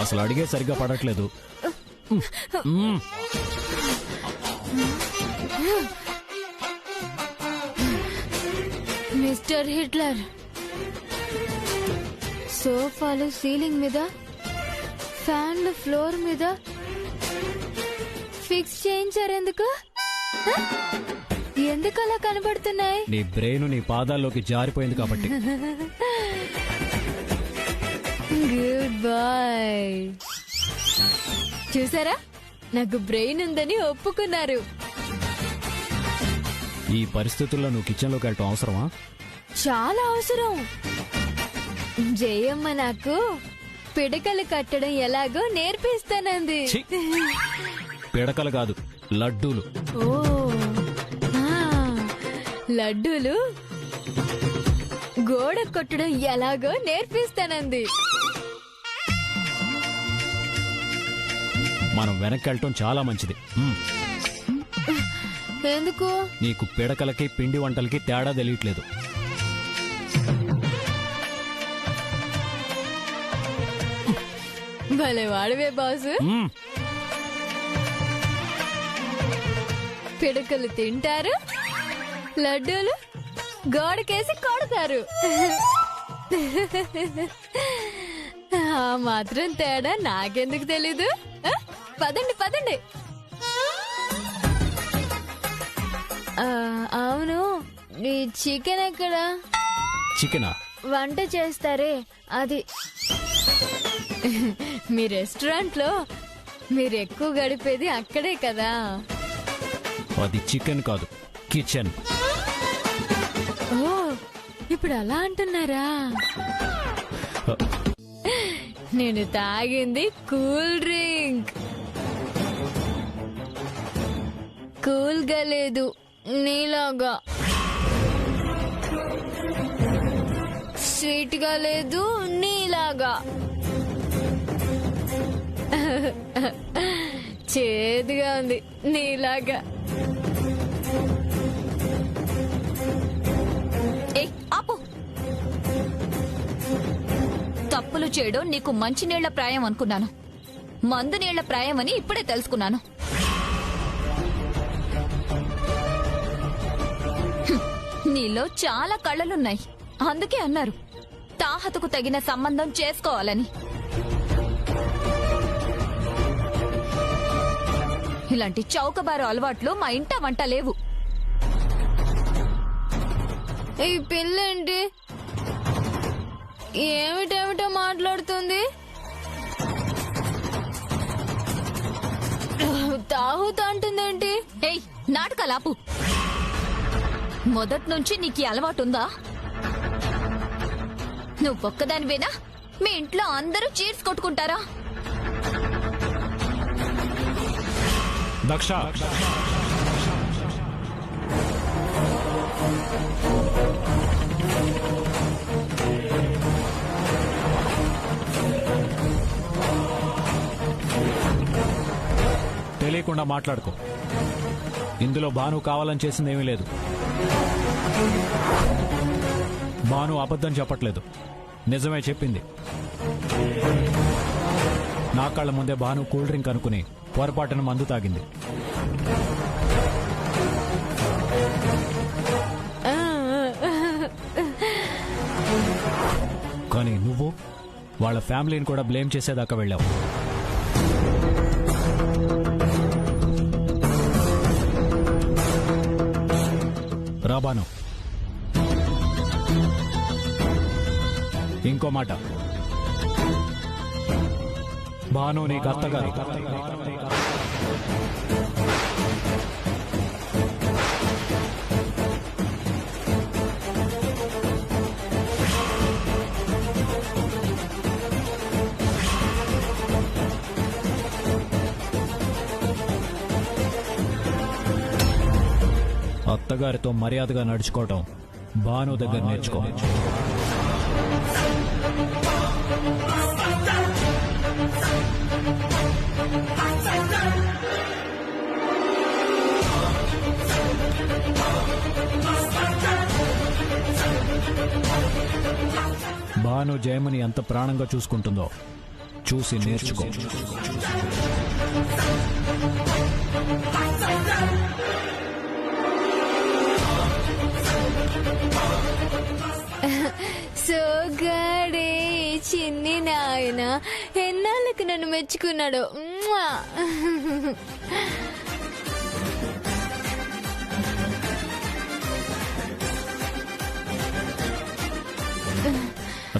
Speaker 2: అసలు అడిగే సరిగ్గా పడట్లేదు.
Speaker 6: మిస్టర్ హిట్లర్, సోఫాలు సీలింగ్ మీద, ఫ్యాన్లు ఫ్లోర్ మీద ఫిక్స్ చేయించారు ఎందుకు? ఎందుకు అలా కనబడుతున్నాయి?
Speaker 2: నీ బ్రెయిన్ నీ పాదాల్లోకి జారిపోయింది కాబట్టి.
Speaker 6: Good boy. చూసారా, నాకు బ్రెయిన్ ఉందని ఒప్పుకున్నారు.
Speaker 2: ఈ పరిస్థితుల్లో నువ్వు కిచెన్లోకి వెళ్ళటం అవసరమా?
Speaker 6: చాలా అవసరం. జయమ్మ నాకు పిడకలు కట్టడం ఎలాగో నేర్పిస్తానంది.
Speaker 2: ఛీ! పిడకలు కాదు, లడ్డూలు.
Speaker 6: ఓ, లడ్డూలు గోడ కొట్టడం ఎలాగో నేర్పిస్తానంది.
Speaker 2: మనం వెనక్కి వెళ్ళటం చాలా మంచిది.
Speaker 6: ఎందుకు?
Speaker 2: నీకు పిడకలకి పిండి వంటలకి తేడా తెలియట్లేదు.
Speaker 6: భలే వాడవే బాసు. పిడకలు తింటారు, లడ్డూలు గోడకేసి కొడతారు. ఆ మాత్రం తేడా నాకెందుకు తెలీదు? పదండి పదండి. అవును, నీ చికెన్ ఎక్కడా?
Speaker 2: చికెనా?
Speaker 6: వంట చేస్తారే అది. మీ రెస్టారెంట్ లో మీరు ఎక్కువ గడిపేది అక్కడే కదా.
Speaker 2: అది చికెన్ కాదు, కిచెన్.
Speaker 6: ఓ, ఇప్పుడు అలా అంటున్నారా? నేను తాగింది కూల్ డ్రింక్. కూల్ గా లేదు, నీలాగా. స్వీట్ గా లేదు, నీలాగా. చేదుగా ఉంది, నీలాగా.
Speaker 8: ఆపు. తప్పులు చేయడం నీకు మంచినీళ్ల ప్రాయం అనుకున్నాను, మందు నీళ్ల ప్రాయం అని ఇప్పుడే తెలుసుకున్నాను. నీలో చాలా కళ్ళలున్నాయి, అందుకే అన్నారు తాహతుకు తగిన సంబంధం చేసుకోవాలని. ఇలాంటి చౌకబారు అలవాట్లు మా ఇంట వంట లేవు.
Speaker 6: ఈ పిల్లేంటి ఏమిటేమిటో మాట్లాడుతుంది? తాహుతా అంటుందేంటి?
Speaker 8: ఏయ్, నాటకాలాపు. మొదటి నుంచి నీకు అలవాటుందా? నువ్వొక్కదానివేనా? మీ ఇంట్లో అందరూ చీర్స్ కొట్టుకుంటారా?
Speaker 2: దక్ష, తెలియకుండా మాట్లాడుకో. ఇందులో భాను కావాలని చేసిందేమీ లేదు. భాను అబద్ధం చెప్పట్లేదు, నిజమే చెప్పింది. నా కళ్ళ ముందే భాను కూల్ డ్రింక్ అనుకుని పొరపాటున మందు తాగింది. కానీ నువ్వు వాళ్ళ ఫ్యామిలీని కూడా బ్లేమ్ చేసేదాకా వెళ్ళావు. రాబాను, ఇంకో మాట. భాను నీకు అత్తగారు. అత్తగారితో మర్యాదగా నడుచుకోవటం భాను దగ్గర నేర్చుకో. భాను జయమని ఎంత ప్రాణంగా చూసుకుంటుందో చూసి నేర్చుకో.
Speaker 6: సోగాడే చిన్ని నాయన ఎన్నాళ్ళకి నన్ను మెచ్చుకున్నాడు. మ్వా.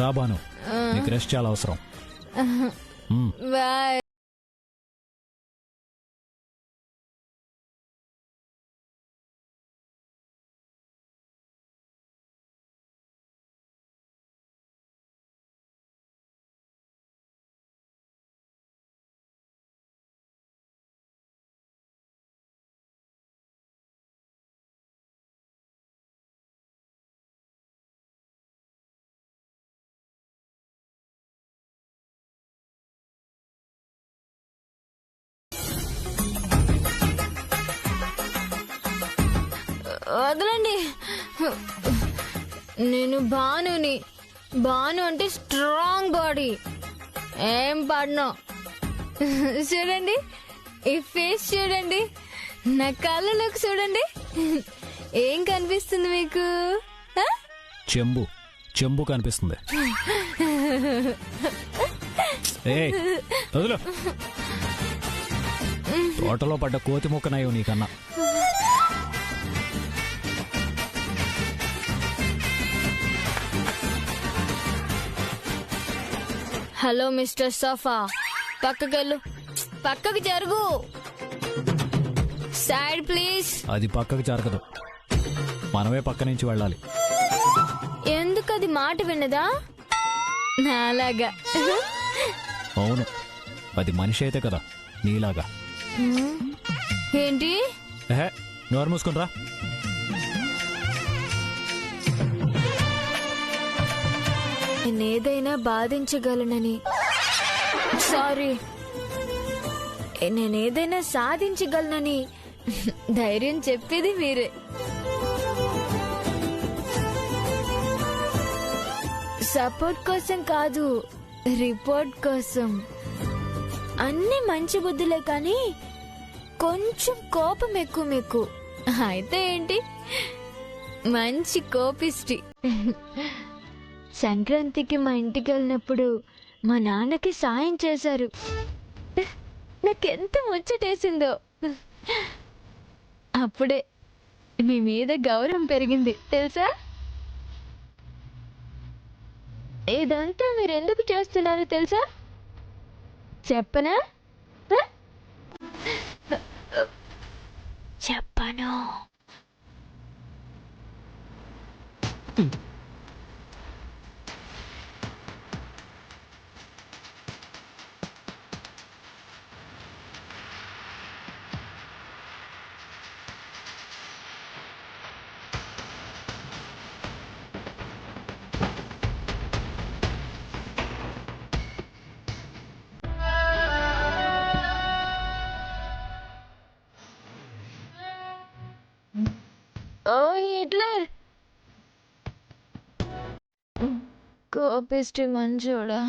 Speaker 2: రా భాను, నీకు రెస్ట్ చాలా అవసరం.
Speaker 6: బాయ్. వదలండి, నేను భానుని. భాను అంటే స్ట్రాంగ్ బాడీ, ఏం పడను. చూడండి, ఈ ఫేస్ చూడండి, నా కళ్ళలోకి చూడండి, ఏం కనిపిస్తుంది మీకు?
Speaker 2: చెంబు చెంబు కనిపిస్తుంది. ఏయ్, వదిలు. తోటలో పడ్డ కోతి ముక్కనయ్యో నీకన్నా.
Speaker 6: హలో మిస్టర్ సోఫా, పక్కకెళ్ళు, పక్కకు జరుగు. Side please.
Speaker 2: అది పక్కకు జరగదు, మనమే పక్క నుంచి వెళ్ళాలి.
Speaker 6: ఎందుకు అది మాట విన్నదా? నాలాగా.
Speaker 2: అవును, అది మనిషి అయితే కదా నీలాగా.
Speaker 6: ఏంటి?
Speaker 2: నోరు మూసుకుని రా.
Speaker 6: నేనేదైనా బాధించగలనని, సారీ, నేనేదైనా సాధించగలనని ధైర్యం చెప్పేది మీరే. సపోర్ట్ కోసం కాదు, రిపోర్ట్ కోసం. అన్ని మంచి బుద్ధులే కానీ కొంచెం కోపం ఎక్కువ మీకు. అయితే ఏంటి, మంచి కోపిష్టి. సంక్రాంతికి మా ఇంటికి వెళ్ళినప్పుడు మా నాన్నకి సాయం చేశారు. నాకెంత ముచ్చటేసిందో. అప్పుడే మీ మీద గౌరవం పెరిగింది తెలుసా? ఇదంతా మీరు ఎందుకు చేస్తున్నారు తెలుసా? చెప్పనా? చెప్పను. ఓ హిట్లర్, కోపిష్టి మంచోడా.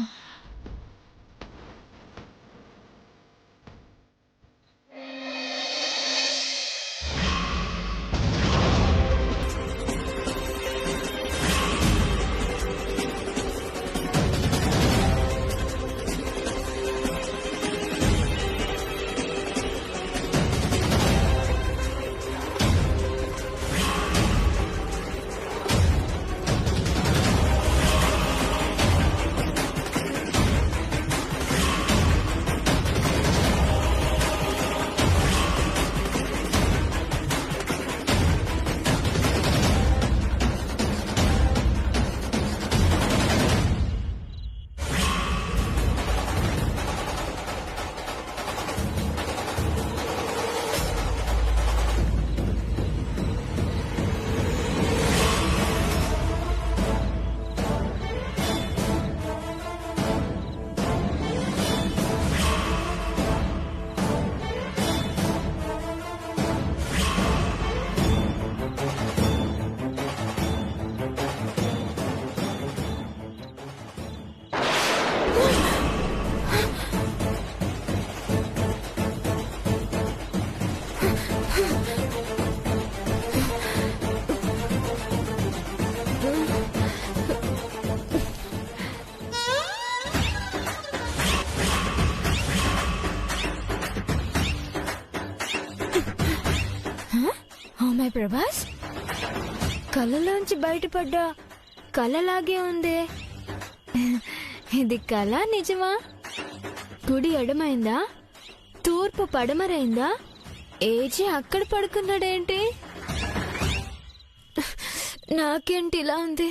Speaker 6: అమ్మాయి ప్రభాస్ కళ్ళలోంచి బయటపడ్డా కళ్ళలాగే ఉంది. ఇది కళ నిజమా? కుడి ఎడమైందా, తూర్పు పడమరైందా? ఏజీ అక్కడ పడుకున్నాడేంటి? నాకేంటి ఇలా ఉంది?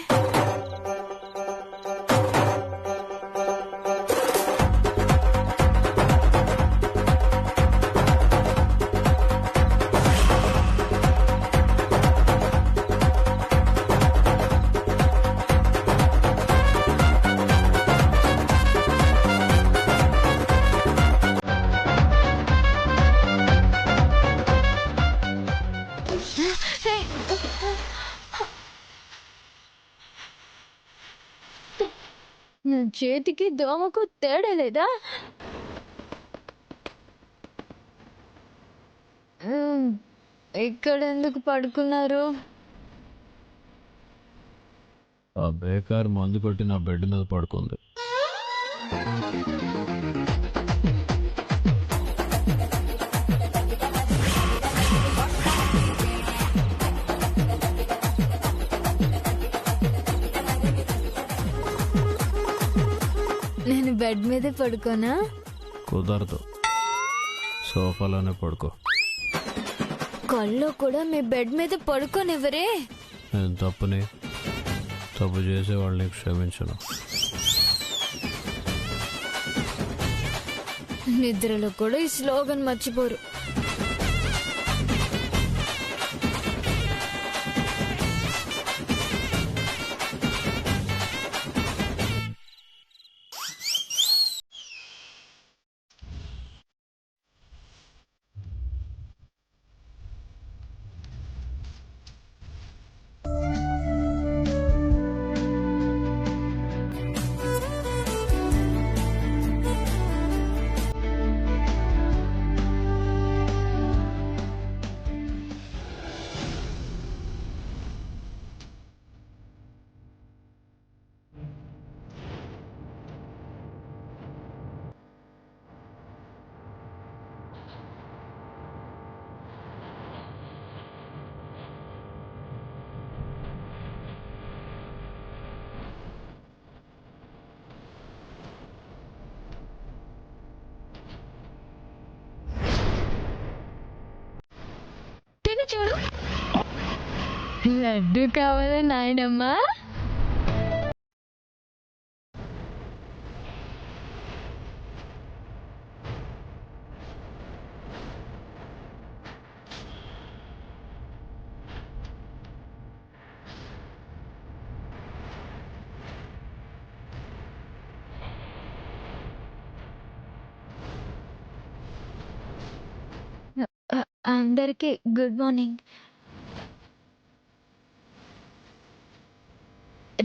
Speaker 6: చేతికి దోమకు తేడా లేదా? ఇక్కడ ఎందుకు పడుకున్నారు?
Speaker 2: ఆ బేకార్ మందు కొట్టి నా బెడ్ మీద పడుకుంది.
Speaker 6: నేను బెడ్ మీద పడుకోనా?
Speaker 2: కుదరదు, సోఫాలోనే పడుకో.
Speaker 6: కళ్ళు కూడా మీ బెడ్ మీద పడుకోనివ్వరే.
Speaker 2: నేను తప్పు చేసే వాళ్ళని క్షమించను.
Speaker 6: నిద్రలో కూడా ఈ స్లోగన్ మర్చిపోరు. చూడు, లడ్డు కావాలా నాయనమ్మా? అందరికీ గుడ్ మార్నింగ్.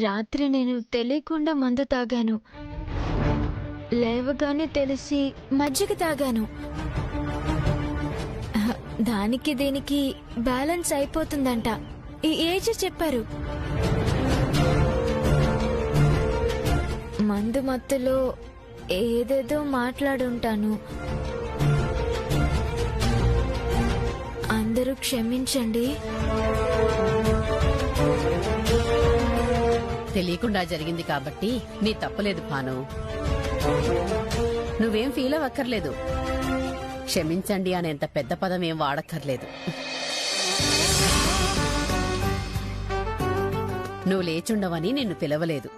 Speaker 6: రాత్రి నేను తెలియకుండా మందు తాగాను. లేవగానే తెలిసి మజ్జిగ తాగాను. దానికి దీనికి బ్యాలెన్స్ అయిపోతుందంట ఈ ఏజ్ చెప్పారు. మందు మత్తులో ఏదేదో మాట్లాడుంటాను. అందరూ క్షమించండి.
Speaker 3: తెలియకుండా జరిగింది కాబట్టి నీ తప్పలేదు భాను. నువ్వేం ఫీల్ అవ్వక్కర్లేదు. క్షమించండి అనేంత పెద్ద పదం ఏం వాడక్కర్లేదు. నువ్వు లేచుండవని నిన్ను పిలవలేదు.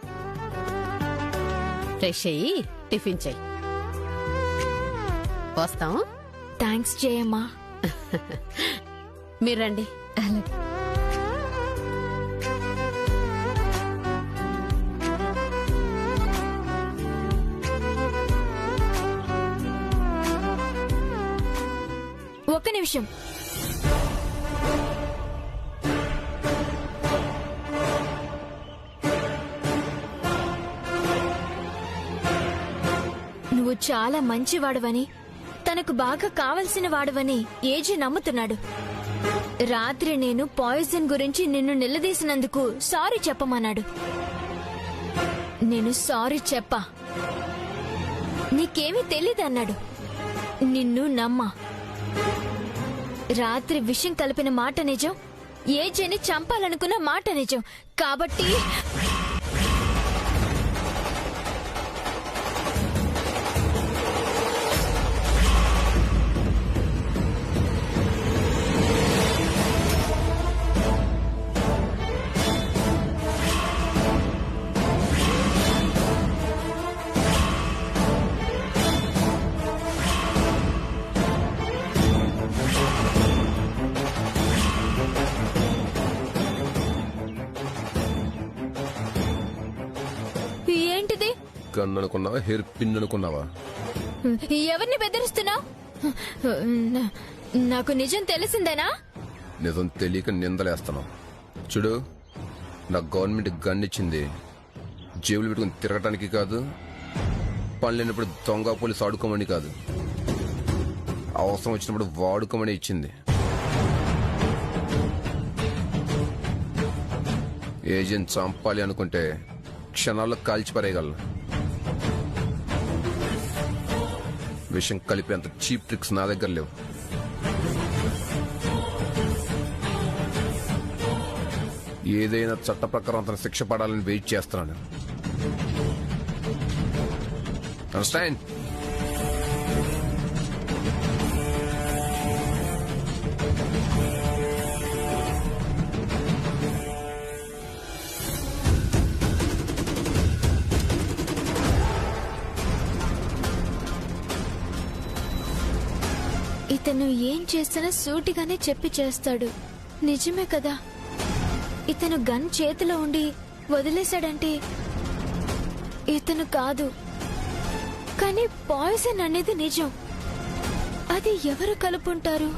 Speaker 3: ఫ్రెష్ అయ్యి టిఫిన్ చెయ్యి. వస్తాం.
Speaker 6: థ్యాంక్స్ జయమ్మా.
Speaker 3: మీరండి.
Speaker 6: ఒక్క నిమిషం. నువ్వు చాలా మంచివాడవని, తనకు బాగా కావలసిన వాడవని ఏజీ నమ్ముతున్నాడు. రాత్రి నేను పాయిజన్ గురించి నిన్ను నిలదీసినందుకు సారీ చెప్పమన్నాడు. నేను సారీ చెప్పా. నీకేమీ తెలీదన్నాడు. నిన్ను నమ్మా. రాత్రి విషం కలిపిన మాట నిజం, ఏజేని చంపాలనుకున్న మాట నిజం కాబట్టి ఏంటిది?
Speaker 4: గన్ అనుకున్నావా, హెయిర్ పిన్ అనుకున్నావా?
Speaker 6: ఎవరిని బెదిరిస్తున్నావు? నాకు నిజం తెలిసిందేనా?
Speaker 4: నిజం తెలియక నిందలేస్తున్నావు. చూడు, నా గవర్నమెంట్ గన్ ఇచ్చింది జేబులు పెట్టుకుని తిరగటానికి కాదు, పని లేనప్పుడు దొంగ పోలీసు ఆడుకోమని కాదు, అవసరం వచ్చినప్పుడు వాడుకోమని ఇచ్చింది. ఏజెంట్ చంపాలి అనుకుంటే క్షణాల్లో కాల్చి పారేయగలను. విషయం కలిపి అంత చీప్ ట్రిక్స్ నా దగ్గర లేవు. ఏదైనా చట్ట ప్రకారం అతను శిక్ష పడాలని వెయిట్ చేస్తున్నాను. అండర్స్టాండ్?
Speaker 6: ఇతను ఏం చేసినా సూటిగానే చెప్పి చేస్తాడు. నిజమే కదా? ఇతను గన్ చేతిలో ఉండి వదిలేశాడంటే ఇతను కాదు. కానీ పాయిజన్ అనేది నిజం. అది ఎవరు కలుపుంటారు?